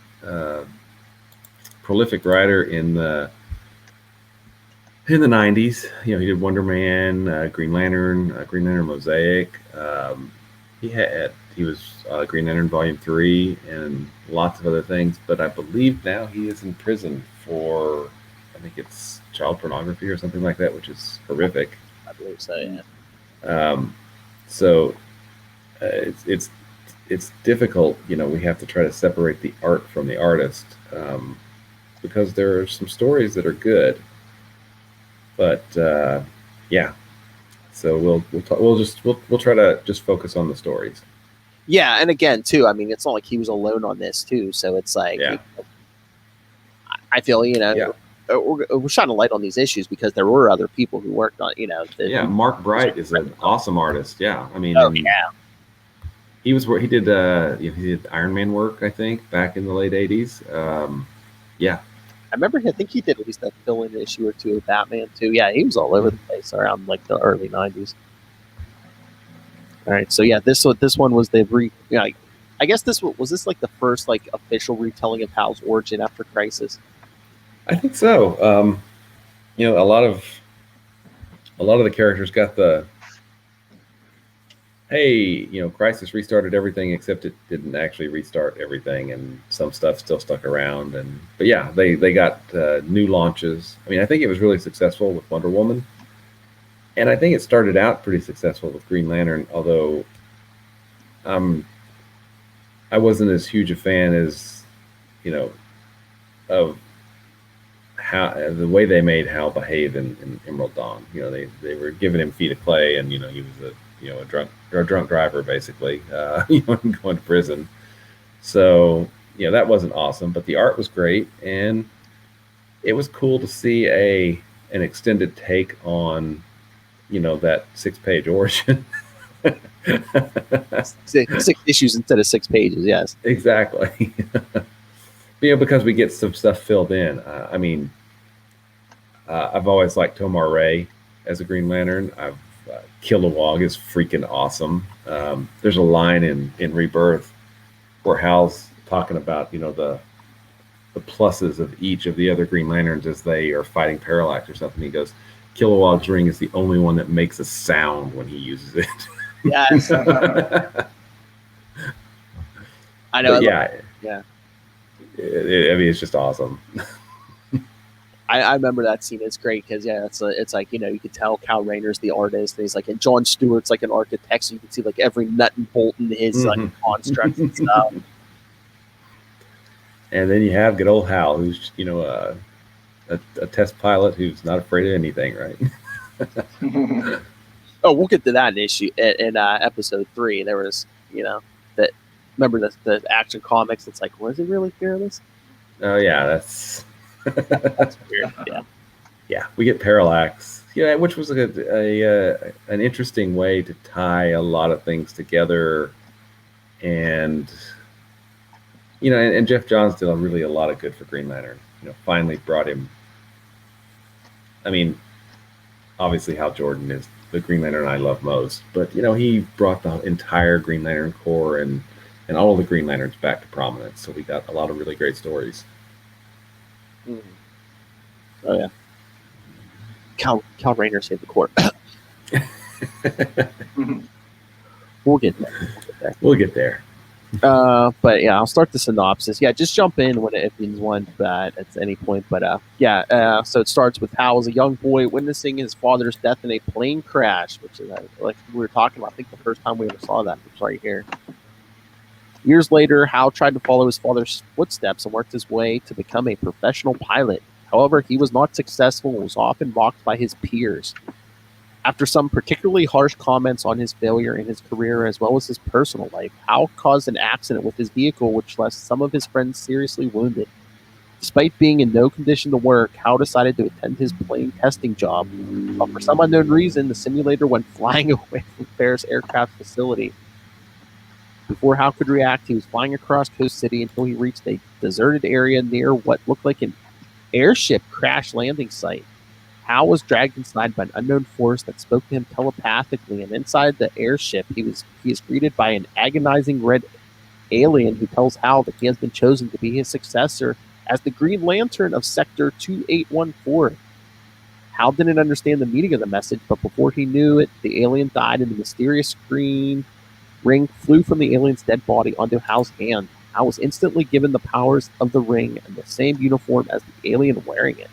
prolific writer in the 90s. He did Wonder Man, Green Lantern Mosaic. He was Green Lantern Volume 3 and lots of other things. But I believe now he is in prison for, I think it's child pornography or something like that, which is horrific. I believe so, yeah. So it's it's difficult. We have to try to separate the art from the artist, because there are some stories that are good, but yeah. So we'll try to just focus on the stories. Yeah, and again, too, I mean, it's not like he was alone on this, too. So it's like, Yeah. I feel, Yeah. we're shining a light on these issues because there were other people who worked on, Yeah, Mark Bright is an awesome artist. Yeah, I mean, yeah. he did Iron Man work, I think, back in the late '80s. Yeah, I remember. I think he did at least a fill-in issue or two of Batman too. Yeah, he was all over the place around like the early '90s. All right, so yeah, this one was I guess this was like the first like official retelling of Hal's origin after Crisis. I think so. A lot of the characters got the, hey, Crisis restarted everything, except it didn't actually restart everything, and some stuff still stuck around. But yeah, they got new launches. I mean, I think it was really successful with Wonder Woman, and I think it started out pretty successful with Green Lantern, although I wasn't as huge a fan as, of how the way they made Hal behave in Emerald Dawn. They were giving him feet of clay, and he was a drunk driver basically, going to prison. So that wasn't awesome, but the art was great, and it was cool to see an extended take on that 6-page origin. Six issues instead of 6 pages. Yes, exactly. Because we get some stuff filled in. I've always liked Tomar Ray as a Green Lantern. Kilowog is freaking awesome. There's a line in Rebirth where Hal's talking about the pluses of each of the other Green Lanterns as they are fighting Parallax or something. He goes, Kilowog's ring is the only one that makes a sound when he uses it. Yes. I know. Yeah. Yeah. It's just awesome. I remember that scene. It's great because it's like you could tell Kyle Rayner's the artist, and he's like, and John Stewart's like an architect, so you can see like every nut and bolt in his like constructs and stuff. And then you have good old Hal, who's a test pilot who's not afraid of anything, right? Oh, we'll get to that in episode 3. There was that. Remember the Action Comics? It's like, was he really fearless? Oh yeah, that's weird. Yeah. We get Parallax, which was an interesting way to tie a lot of things together, and and Jeff Johns did really a lot of good for Green Lantern. Finally brought him. I mean, obviously Hal Jordan is the Green Lantern I love most, but he brought the entire Green Lantern Corps and all of the Green Lanterns back to prominence. So we got a lot of really great stories. Mm. Oh yeah, Cal Rayner saved the Corps. We'll get there. We'll get there. But yeah, I'll start the synopsis. Yeah, just jump in if you want at any point. But so it starts with Hal as a young boy witnessing his father's death in a plane crash, which is like we were talking about. I think the first time we ever saw that was right here. Years later, Hal tried to follow his father's footsteps and worked his way to become a professional pilot. However, he was not successful and was often mocked by his peers. After some particularly harsh comments on his failure in his career as well as his personal life, Hal caused an accident with his vehicle which left some of his friends seriously wounded. Despite being in no condition to work, Hal decided to attend his plane testing job, but for some unknown reason, the simulator went flying away from Ferris Aircraft Facility. Before Hal could react, he was flying across Coast City until he reached a deserted area near what looked like an airship crash landing site. Hal was dragged inside by an unknown force that spoke to him telepathically, and inside the airship, he is greeted by an agonizing red alien who tells Hal that he has been chosen to be his successor as the Green Lantern of Sector 2814. Hal didn't understand the meaning of the message, but before he knew it, the alien died, and the mysterious green ring flew from the alien's dead body onto Hal's hand. Hal was instantly given the powers of the ring and the same uniform as the alien wearing it.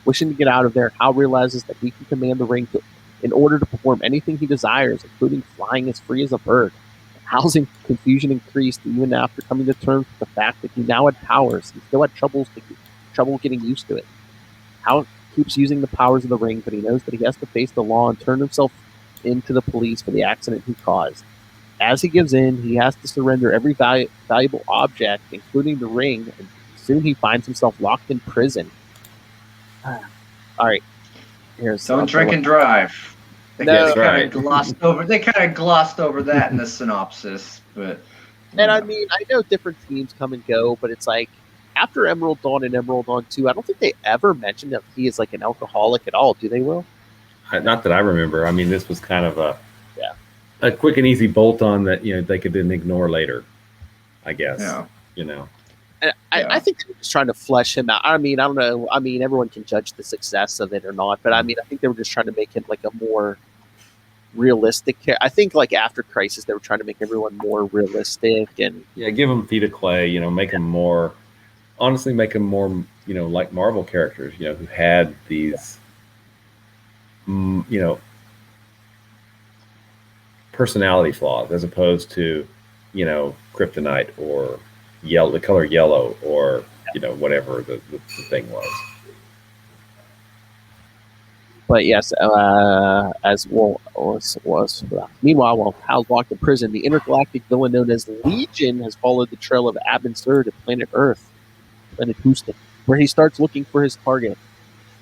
Wishing to get out of there, Hal realizes that he can command the ring to in order to perform anything he desires, including flying as free as a bird. Hal's confusion increased even after coming to terms with the fact that he now had powers. He still had trouble getting used to it. Hal keeps using the powers of the ring, but he knows that he has to face the law and turn himself into the police for the accident he caused. As he gives in, he has to surrender every valuable object, including the ring, and soon he finds himself locked in prison. All right, Don't drink and drive. They No. kind of glossed over. They kind of glossed over that in the synopsis, but. And I mean, I know different teams come and go, but it's like after Emerald Dawn and Emerald Dawn 2, I don't think they ever mentioned that he is like an alcoholic at all. Do they, Will? Not that I remember. I mean, this was kind of a quick and easy bolt on that they could then ignore later, I guess. Yeah. And I think they were just trying to flesh him out. I mean, I don't know. I mean, everyone can judge the success of it or not, but I mean, I think they were just trying to make him like a more realistic character. I think like after Crisis, they were trying to make everyone more realistic and give him feet of clay. Make him more. Honestly, make him more. Like Marvel characters. Who had these. Personality flaws as opposed to, kryptonite or the color yellow or whatever the thing was. But yes, as well was. Meanwhile, while Hal's locked in prison, the intergalactic villain known as Legion has followed the trail of Abin Sur to planet Earth, planet Houston, where he starts looking for his target.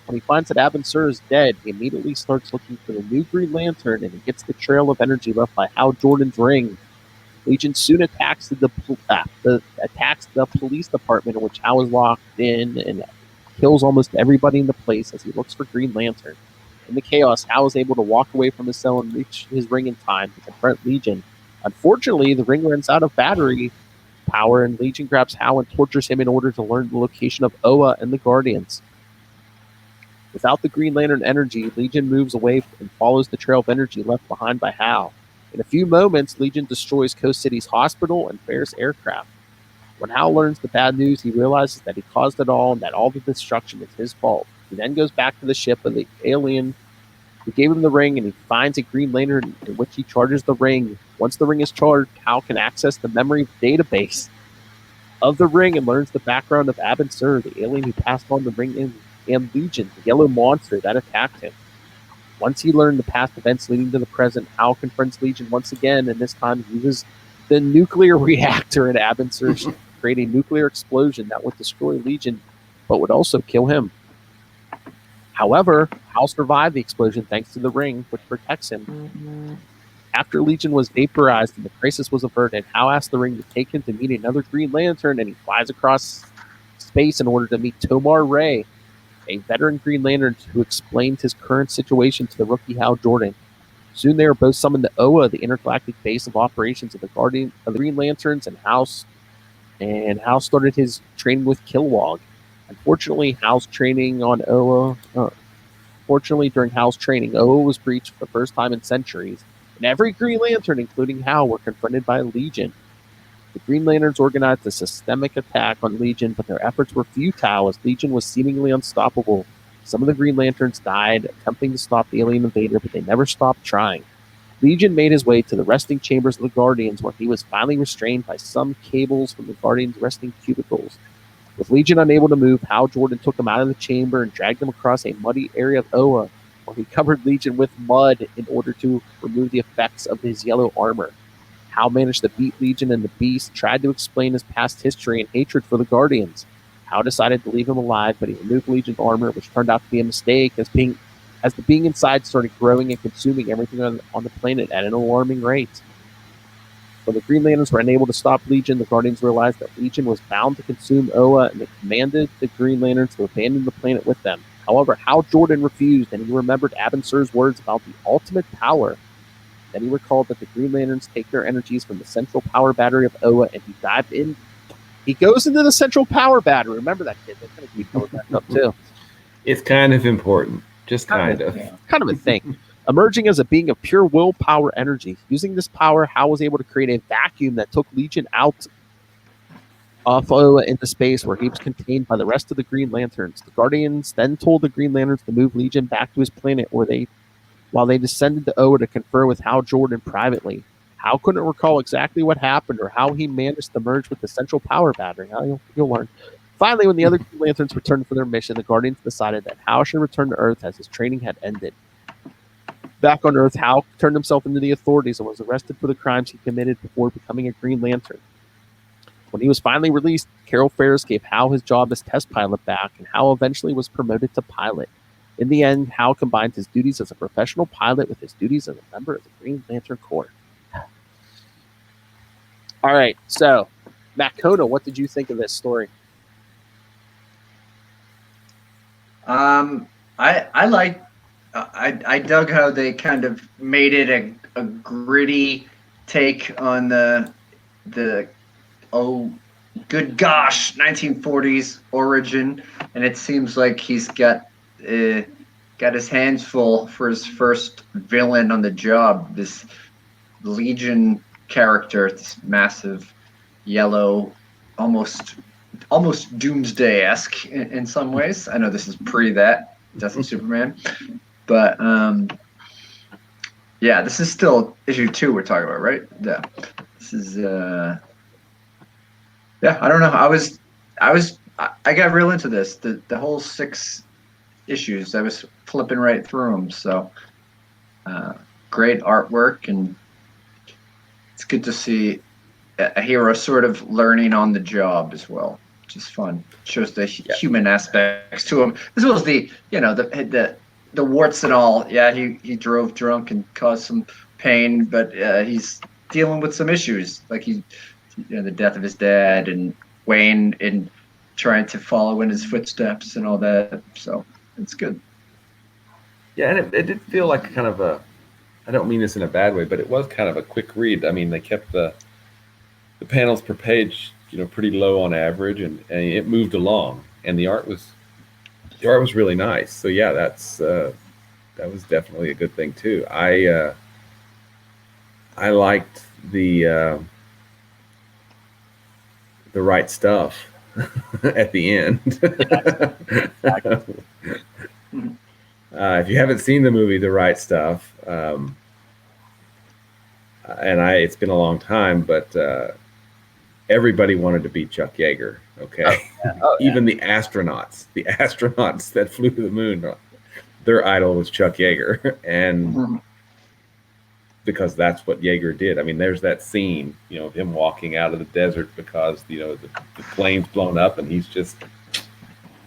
When he finds that Abin Sur is dead, he immediately starts looking for the new Green Lantern, and he gets the trail of energy left by Hal Jordan's ring. Legion soon attacks the police department in which Hal is locked in and kills almost everybody in the place as he looks for Green Lantern. In the chaos, Hal is able to walk away from his cell and reach his ring in time to confront Legion. Unfortunately, the ring runs out of battery power, and Legion grabs Hal and tortures him in order to learn the location of Oa and the Guardians. Without the Green Lantern energy, Legion moves away and follows the trail of energy left behind by Hal. In a few moments, Legion destroys Coast City's hospital and Ferris aircraft. When Hal learns the bad news, he realizes that he caused it all and that all the destruction is his fault. He then goes back to the ship of the alien who gave him the ring, and he finds a Green Lantern in which he charges the ring. Once the ring is charged, Hal can access the memory database of the ring and learns the background of Abin Sur, the alien who passed on the ring and Legion, the yellow monster that attacked him. Once he learned the past events leading to the present, Hal confronts Legion once again, and this time he uses the nuclear reactor in Abin Sur to create a nuclear explosion that would destroy Legion, but would also kill him. However, Hal survived the explosion thanks to the ring, which protects him. After Legion was vaporized and the crisis was averted, Hal asked the ring to take him to meet another Green Lantern, and he flies across space in order to meet Tomar Ray, a veteran Green Lantern who explained his current situation to the rookie Hal Jordan. Soon they were both summoned to Oa, the intergalactic base of operations of the Green Lanterns, and Hal started his training with Kilowog. Unfortunately, during Hal's training, Oa was breached for the first time in centuries, and every Green Lantern, including Hal, were confronted by Legion. The Green Lanterns organized a systemic attack on Legion, but their efforts were futile as Legion was seemingly unstoppable. Some of the Green Lanterns died attempting to stop the alien invader, but they never stopped trying. Legion made his way to the resting chambers of the Guardians, where he was finally restrained by some cables from the Guardians' resting cubicles. With Legion unable to move, Hal Jordan took him out of the chamber and dragged him across a muddy area of Oa, where he covered Legion with mud in order to remove the effects of his yellow armor. Hal managed to beat Legion, and the Beast tried to explain his past history and hatred for the Guardians. Hal decided to leave him alive, but he removed Legion's armor, which turned out to be a mistake, as the being inside started growing and consuming everything on the planet at an alarming rate. When the Green Lanterns were unable to stop Legion, the Guardians realized that Legion was bound to consume Oa, and they commanded the Green Lanterns to abandon the planet with them. However, Hal Jordan refused, and he remembered Abin Sur's words about the ultimate power. Then he recalled that the Green Lanterns take their energies from the central power battery of Oa, and he dived in. He goes into the central power battery. Remember that, kid. They're going to keep coming back up, too. It's kind of important. Just kind of. Kind of a thing. Emerging as a being of pure willpower energy. Using this power, Hal was able to create a vacuum that took Legion out of Oa into space, where he was contained by the rest of the Green Lanterns. The Guardians then told the Green Lanterns to move Legion back to his planet, where they While they descended to Oa to confer with Hal Jordan privately, Hal couldn't recall exactly what happened or how he managed to merge with the central power battery. You'll learn. Finally, when the other Green Lanterns returned for their mission, the Guardians decided that Hal should return to Earth as his training had ended. Back on Earth, Hal turned himself into the authorities and was arrested for the crimes he committed before becoming a Green Lantern. When he was finally released, Carol Ferris gave Hal his job as test pilot back, and Hal eventually was promoted to pilot. In the end, Hal combined his duties as a professional pilot with his duties as a member of the Green Lantern Corps. All right, so, Matt Kona, what did you think of this story? I dug how they kind of made it a gritty take on the good gosh 1940s origin, and it seems like he's got his hands full for his first villain on the job. This Legion character, this massive yellow, almost Doomsday-esque in some ways. I know this is pre that Death of Superman, but yeah, this is still issue 2 we're talking about, right? Yeah, this is yeah. I don't know. I got real into this. The whole 6 issues. I was flipping right through them. So great artwork, and it's good to see a hero sort of learning on the job as well, which is fun. Shows the human aspects to him, as well as the warts and all. Yeah, he drove drunk and caused some pain, but he's dealing with some issues, like the death of his dad, and Wayne in trying to follow in his footsteps and all that. So it's good. Yeah, and it did feel like kind of I don't mean this in a bad way, but it was kind of a quick read. I mean, they kept the panels per page, pretty low on average, and it moved along, and the art was really nice. So yeah, that was definitely a good thing too. I liked the right stuff at the end. If you haven't seen the movie The Right Stuff, and it's been a long time, but everybody wanted to be Chuck Yeager. Okay, even the astronauts that flew to the moon, their idol was Chuck Yeager, and because that's what Yeager did. I mean, there's that scene, of him walking out of the desert because the plane's blown up, and it's just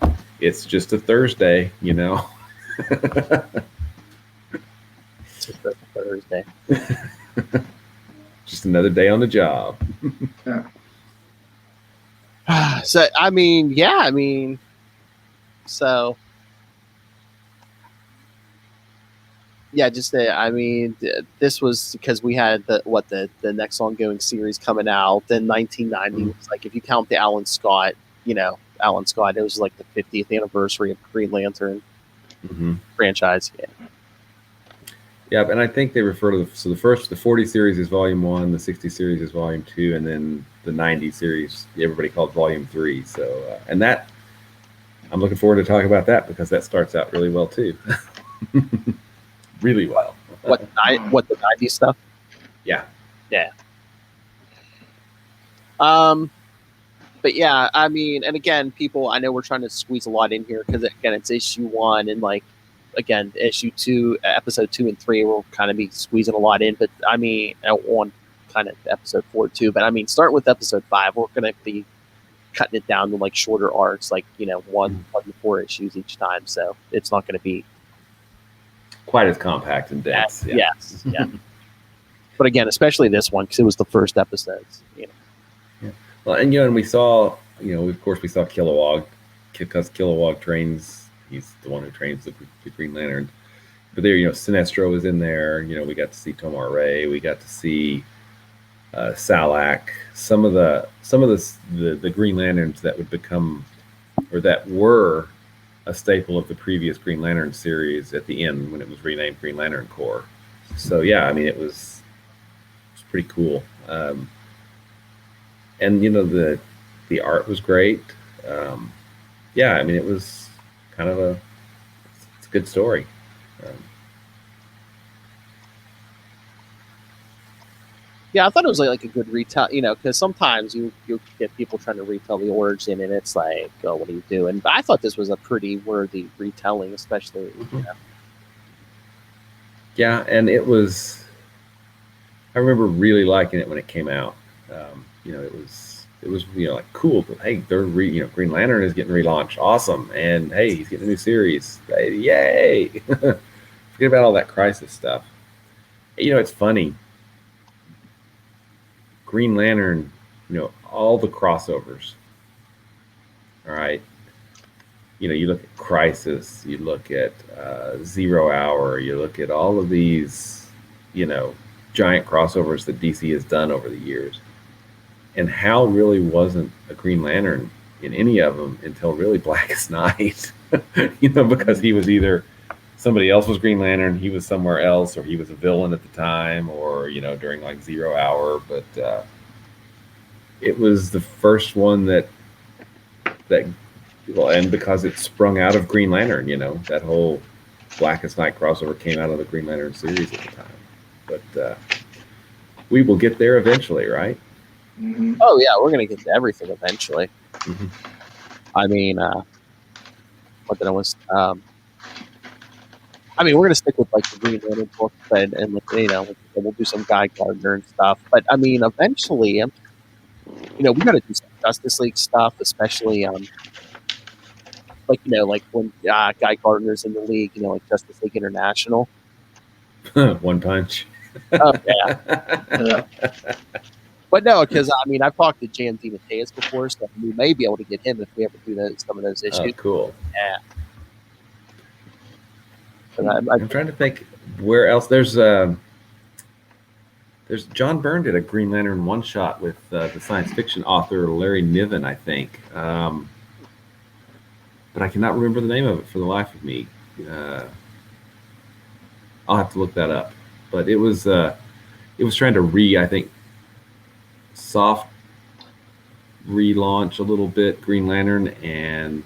a Thursday, It's just a Thursday. Just another day on the job. Yeah. So this was because we had the next ongoing series coming out. Then 1990 was like, if you count the Alan Scott, it was like the 50th anniversary of Green Lantern franchise. Yeah, and I think they refer to the 40 series is Volume 1, the 60 series is Volume 2, and then the 90 series everybody called Volume 3. So and that I'm looking forward to talking about that, because that starts out really well too. Really well. What the 90s stuff? Yeah. But yeah, I mean, and again, people, I know we're trying to squeeze a lot in here because again, it's issue 1, and again, issue 2, episode 2 and 3 will kind of be squeezing a lot in. But I mean, on kind of episode 4 too. But I mean, starting with episode 5, we're going to be cutting it down to shorter arcs, 1 to 4 issues each time. So it's not going to be quite as compact and dense. Yes. But again, especially this one, because it was the first episodes. Yeah. Well, and we saw, of course, we saw Kilowog, because Kilowog trains. He's the one who trains the Green Lantern. But there, Sinestro was in there. We got to see Tomar Ray. We got to see Salak. Some of the Green Lanterns that would become, or that were, a staple of the previous Green Lantern series at the end when it was renamed Green Lantern Corps. So yeah, I mean, it was pretty cool. And the art was great. Yeah, I mean, it was kind of it's a good story. Yeah, I thought it was like a good retell, because sometimes you get people trying to retell the origin, and it's like, oh, what are you doing? But I thought this was a pretty worthy retelling, especially. Yeah, and it was. I remember really liking it when it came out. It was like cool. But hey, they're Green Lantern is getting relaunched, awesome, and hey, he's getting a new series, hey, yay! Forget about all that Crisis stuff. It's funny. Green Lantern, all the crossovers. All right. You look at Crisis, you look at 0 Hour, you look at all of these, giant crossovers that DC has done over the years. And Hal really wasn't a Green Lantern in any of them until really Blackest Night, because he was either somebody else was Green Lantern, he was somewhere else, or he was a villain at the time, or, during like 0 Hour. But it was the first one that, well, and because it sprung out of Green Lantern, that whole Blackest Night crossover came out of the Green Lantern series at the time. But we will get there eventually, right? Mm-hmm. Oh yeah, we're gonna get to everything eventually. Mm-hmm. I mean, what did I was? I mean, we're gonna stick with like the Green Lantern book, and we'll do some Guy Gardner and stuff. But I mean, eventually, we gotta do some Justice League stuff, especially like when Guy Gardner's in the league, like Justice League International. One Punch. Oh yeah. But no, because I mean, I've talked to Jan DeMatteis before, so we may be able to get him if we ever do some of those issues. Oh, cool. Yeah. I'm trying to think where else. There's John Byrne did a Green Lantern one shot with the science fiction author Larry Niven, I think. But I cannot remember the name of it for the life of me. I'll have to look that up. But it was trying to I think, soft relaunch a little bit Green Lantern and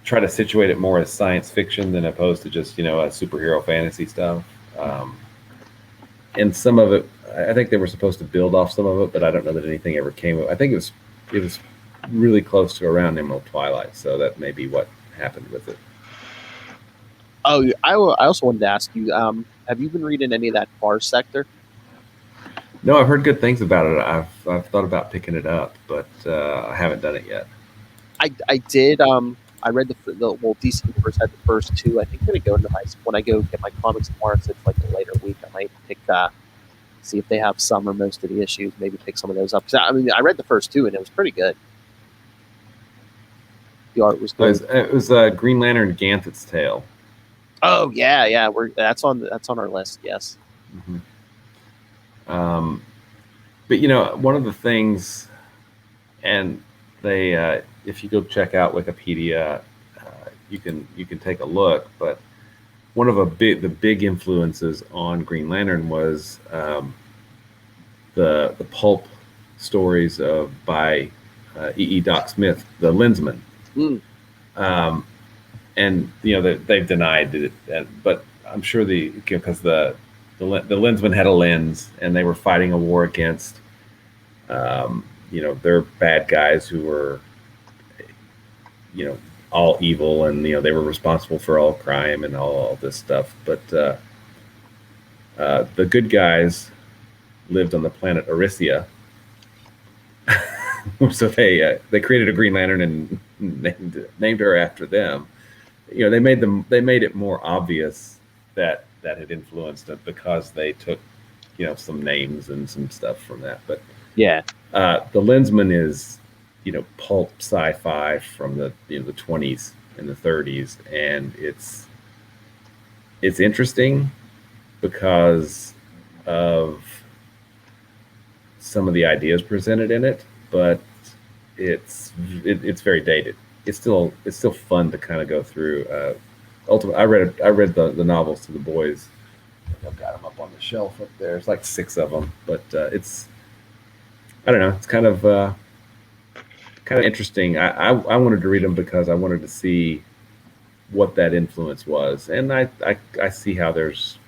try to situate it more as science fiction than opposed to just a superhero fantasy stuff. And some of it, I think they were supposed to build off some of it, but I don't know that anything ever came of it. I think it was really close to around Emerald Twilight, so that may be what happened with it. Oh, I also wanted to ask you, have you been reading any of that Far Sector? No, I've heard good things about it. I've thought about picking it up, but I haven't done it yet. I did. I read well, DC Universe had the first two. I think I'm gonna go into when I go get my comics tomorrow. So it's like a later week. I might pick see if they have some or most of the issues. Maybe pick some of those up. I mean, I read the first two and it was pretty good. The art was good. It was Green Lantern Ganthet's Tale. Oh yeah. That's on our list. Yes. Mm-hmm. But one of the things, and they, if you go check out Wikipedia, you can take a look. But one of the big influences on Green Lantern was the pulp stories by E. Doc Smith, the Lensman. Mm. And they've denied it, but I'm sure because the Lensman had a lens, and they were fighting a war against, their bad guys who were, all evil, and they were responsible for all crime and all this stuff. But the good guys lived on the planet Arisia, so they created a Green Lantern and named her after them. They made it more obvious that had influenced it because they took some names and some stuff from that. But yeah, the Lensman is pulp sci-fi from the 20s and the 30s, and it's interesting because of some of the ideas presented in it, but it's very dated. It's still fun to kind of go through. Ultimately, I read the novels to the boys. I've got them up on the shelf up there. There's like 6 of them, but I don't know. It's kind of interesting. I wanted to read them because I wanted to see what that influence was, and I see how there's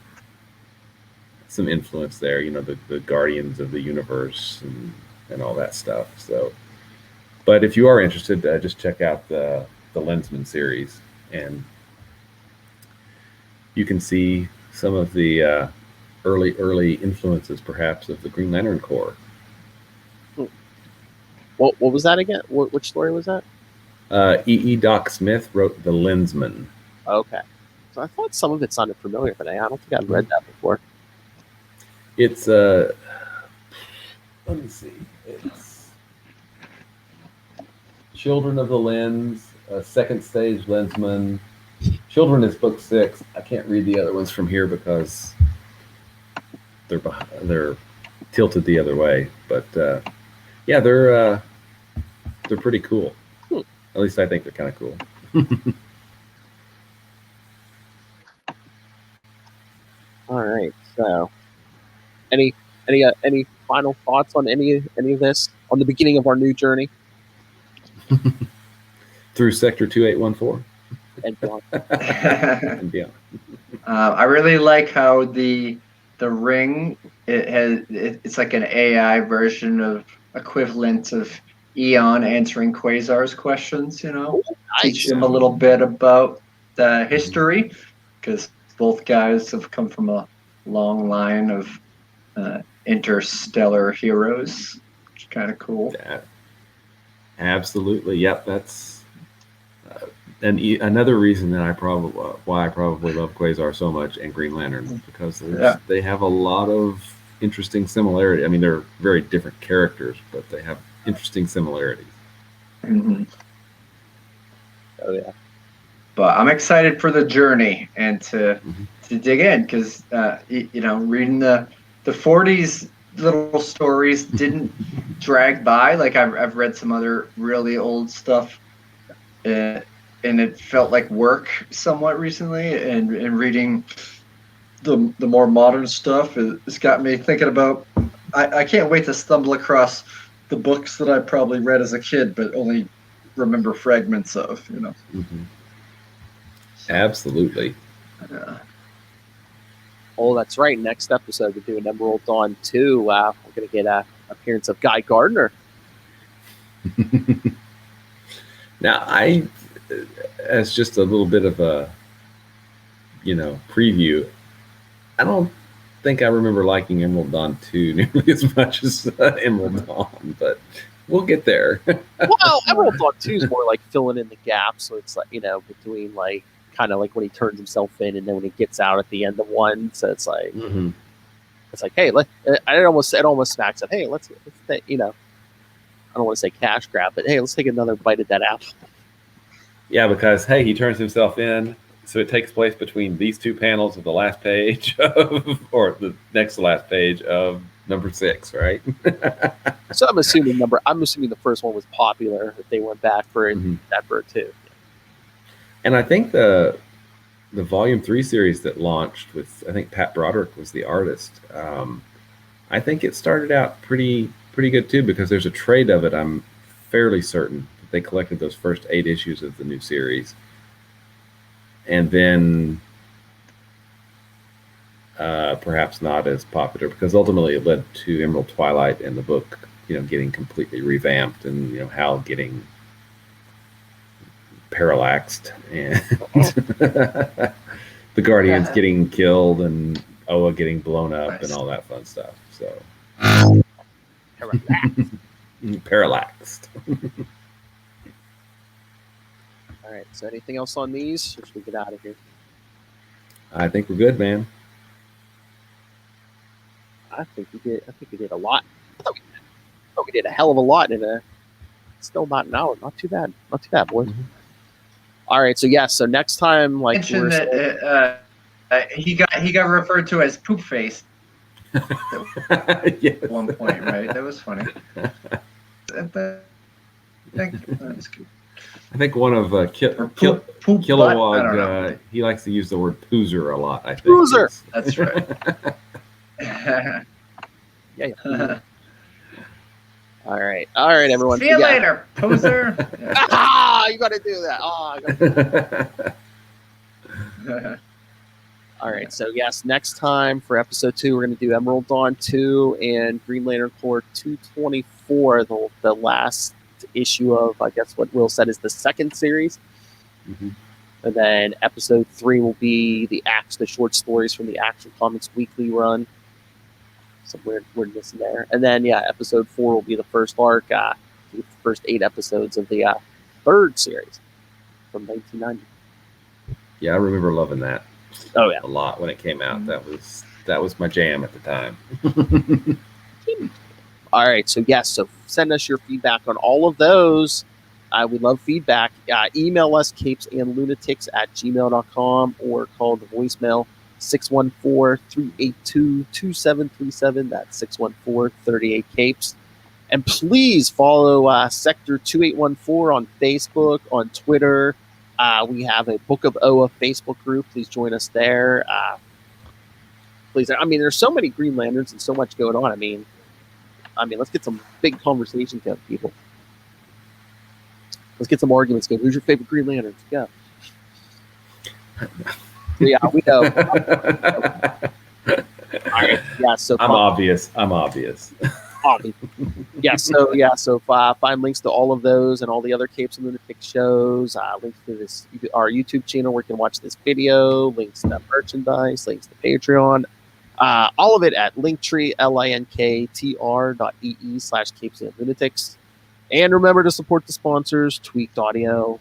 some influence there. You know, the guardians of the universe and all that stuff. So, but if you are interested, just check out the Lensman series, and you can see some of the early influences, perhaps, of the Green Lantern Corps. What was that again? Which story was that? E. Doc Smith wrote The Lensman. Okay. So I thought some of it sounded familiar, but I don't think I've read that before. It's let me see. It's Children of the Lens, Second Stage Lensman. Children is book 6. I can't read the other ones from here because they're tilted the other way. But yeah, they're pretty cool. At least I think they're kind of cool. All right. So, any final thoughts on any of this on the beginning of our new journey? Through Sector 2814 and beyond. And beyond. I really like how the ring it's like an AI version of equivalent of Eon answering Quasar's questions. You know, teach him a little bit about the history, because both guys have come from a long line of interstellar heroes. Which is kind of cool. Yeah. Absolutely. Yep. That's another reason that why I probably love Quasar so much and Green Lantern, because they have a lot of interesting similarity. I mean, they're very different characters, but they have interesting similarities. Mm-hmm. Oh yeah. But I'm excited for the journey and to dig in, because reading the 40s little stories didn't drag by. Like I've read some other really old stuff, and it felt like work somewhat recently. And reading the more modern stuff, it's got me thinking about. I can't wait to stumble across the books that I probably read as a kid, but only remember fragments of. You know. Mm-hmm. Absolutely. Yeah. Oh, that's right. Next episode, we're doing Emerald Dawn 2. We're going to get an appearance of Guy Gardner. Now, as just a little bit of a, preview, I don't think I remember liking Emerald Dawn 2 nearly as much as Emerald Dawn, but we'll get there. Well, Emerald Dawn 2 is more like filling in the gaps. So it's like, between like, kind of like when he turns himself in and then when he gets out at the end of one. So it's like, it's like, hey, it almost smacks up. Hey, let's I don't want to say cash grab, but hey, let's take another bite at that apple. Yeah, because hey, he turns himself in, so it takes place between these two panels of the last page or the next to last page of number 6, right? So I'm assuming the first one was popular if they went back for that for two. And I think the Volume 3 series that launched with, I think Pat Broderick was the artist. I think it started out pretty good too, because there's a trade of it. I'm fairly certain that they collected those first 8 issues of the new series, and then perhaps not as popular, because ultimately it led to Emerald Twilight and the book, getting completely revamped, and Hal getting parallaxed, and the Guardians getting killed, and Oa getting blown up, and all that fun stuff. So parallaxed. All right. So anything else on these, or should we get out of here? I think we're good, man. I think we did a lot. I thought we did a hell of a lot in still about an hour. Not too bad, boys. All right, so so next time, like, mention that he got referred to as Poop Face at one point, right? That was funny. I think one of Kilowog, he likes to use the word poozer a lot. I think poozer. That's right. Yeah. All right, everyone. See you later, poser. You got to do that. All right. So yes, next time for episode 2, we're going to do Emerald Dawn 2 and Green Lantern Corps 224, the last issue of, I guess what Will said is the second series. Mm-hmm. And then episode 3 will be the short stories from the Action Comics weekly run. Some weirdness in there. And then, episode 4 will be the first arc, the first 8 episodes of the third series from 1990. Yeah, I remember loving that. Oh, yeah. A lot when it came out. That was my jam at the time. All right. So, so send us your feedback on all of those. We love feedback. Email us, capesandlunatics@gmail.com, or call the voicemail 614-382-2737. That's 614-38-CAPES. And please follow Sector 2814 on Facebook, on Twitter. We have a Book of Oa Facebook group. Please join us there. Please. I mean, there's so many Green Lanterns and so much going on. I mean, let's get some big conversations going, people. Let's get some arguments going. Who's your favorite Green Lantern? Go. Yeah, we know. All right. Yeah. So I'm obvious. So find links to all of those and all the other Capes and Lunatics shows, links to our YouTube channel where you can watch this video, links to merchandise, links to Patreon, all of it at Linktree, linktr.ee/capesandlunatics. And remember to support the sponsors, Tweaked Audio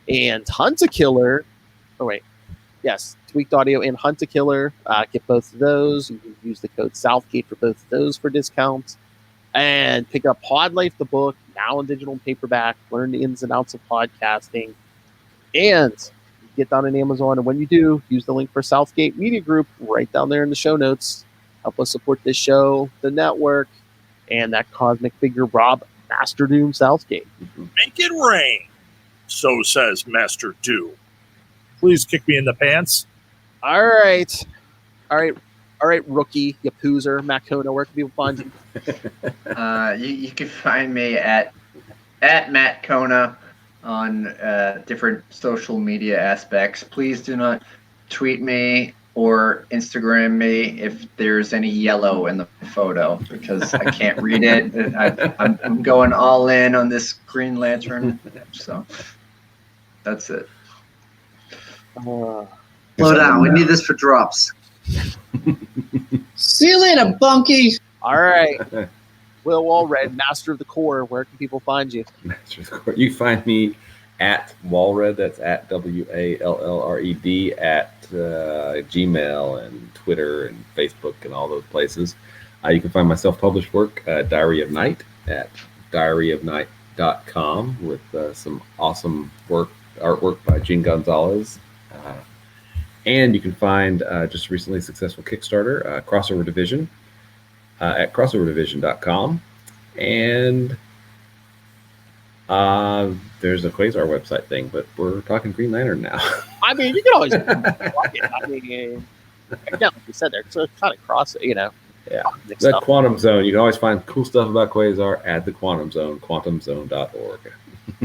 and Hunt a Killer. Tweaked Audio and Hunt a Killer. Get both of those. You can use the code Southgate for both of those for discounts. And pick up Pod Life, the book, now in digital and paperback. Learn the ins and outs of podcasting. And get down on Amazon. And when you do, use the link for Southgate Media Group right down there in the show notes. Help us support this show, the network, and that cosmic figure, Rob Master Doom Southgate. Make it rain, so says Master Doom. Please kick me in the pants. All right, rookie, you poozer, Matt Kona, where can people find you? You can find me at Matt Kona on different social media aspects. Please do not tweet me or Instagram me if there's any yellow in the photo, because I can't read it. I'm going all in on this Green Lantern, so that's it. Slow down. We need this for drops. See you later, Bunky. All right. Will Walred, Master of the Core, where can people find you? Master of the Core. You find me at Walred, that's at WALLRED, at Gmail and Twitter and Facebook and all those places. You can find my self-published work, Diary of Night, at diaryofnight.com with some awesome artwork by Gene Gonzalez. And you can find just recently successful Kickstarter, Crossover Division, at crossoverdivision.com. And there's a Quasar website thing, but we're talking Green Lantern now. I mean, you can always plug it. I mean, like you said there, so it's kind of cross, Yeah. The Quantum Zone. You can always find cool stuff about Quasar at the Quantum Zone, quantumzone.org.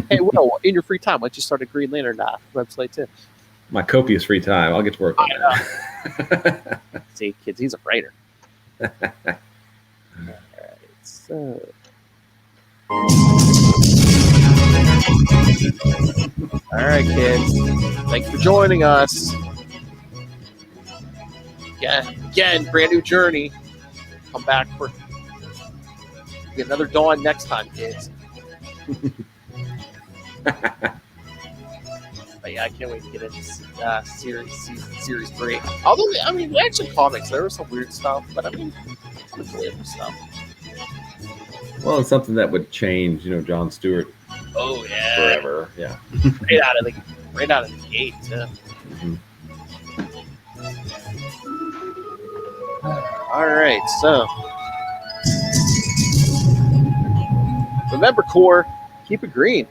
Hey, Will, in your free time, why don't you start a Green Lantern website too? My copious free time. I'll get to work on that. See, kids, he's a writer. All right, so. All right, kids. Thanks for joining us. Yeah, again, brand new journey. Come back for get another dawn next time, kids. But yeah, I can't wait to get into series 3. Although, I mean, the Action Comics, there was some weird stuff, but I mean, some enjoyable stuff. Well, it's something that would change, John Stewart. Oh yeah, forever. Yeah, right out of the gate too. Mm-hmm. All right, so remember, Core, keep it green.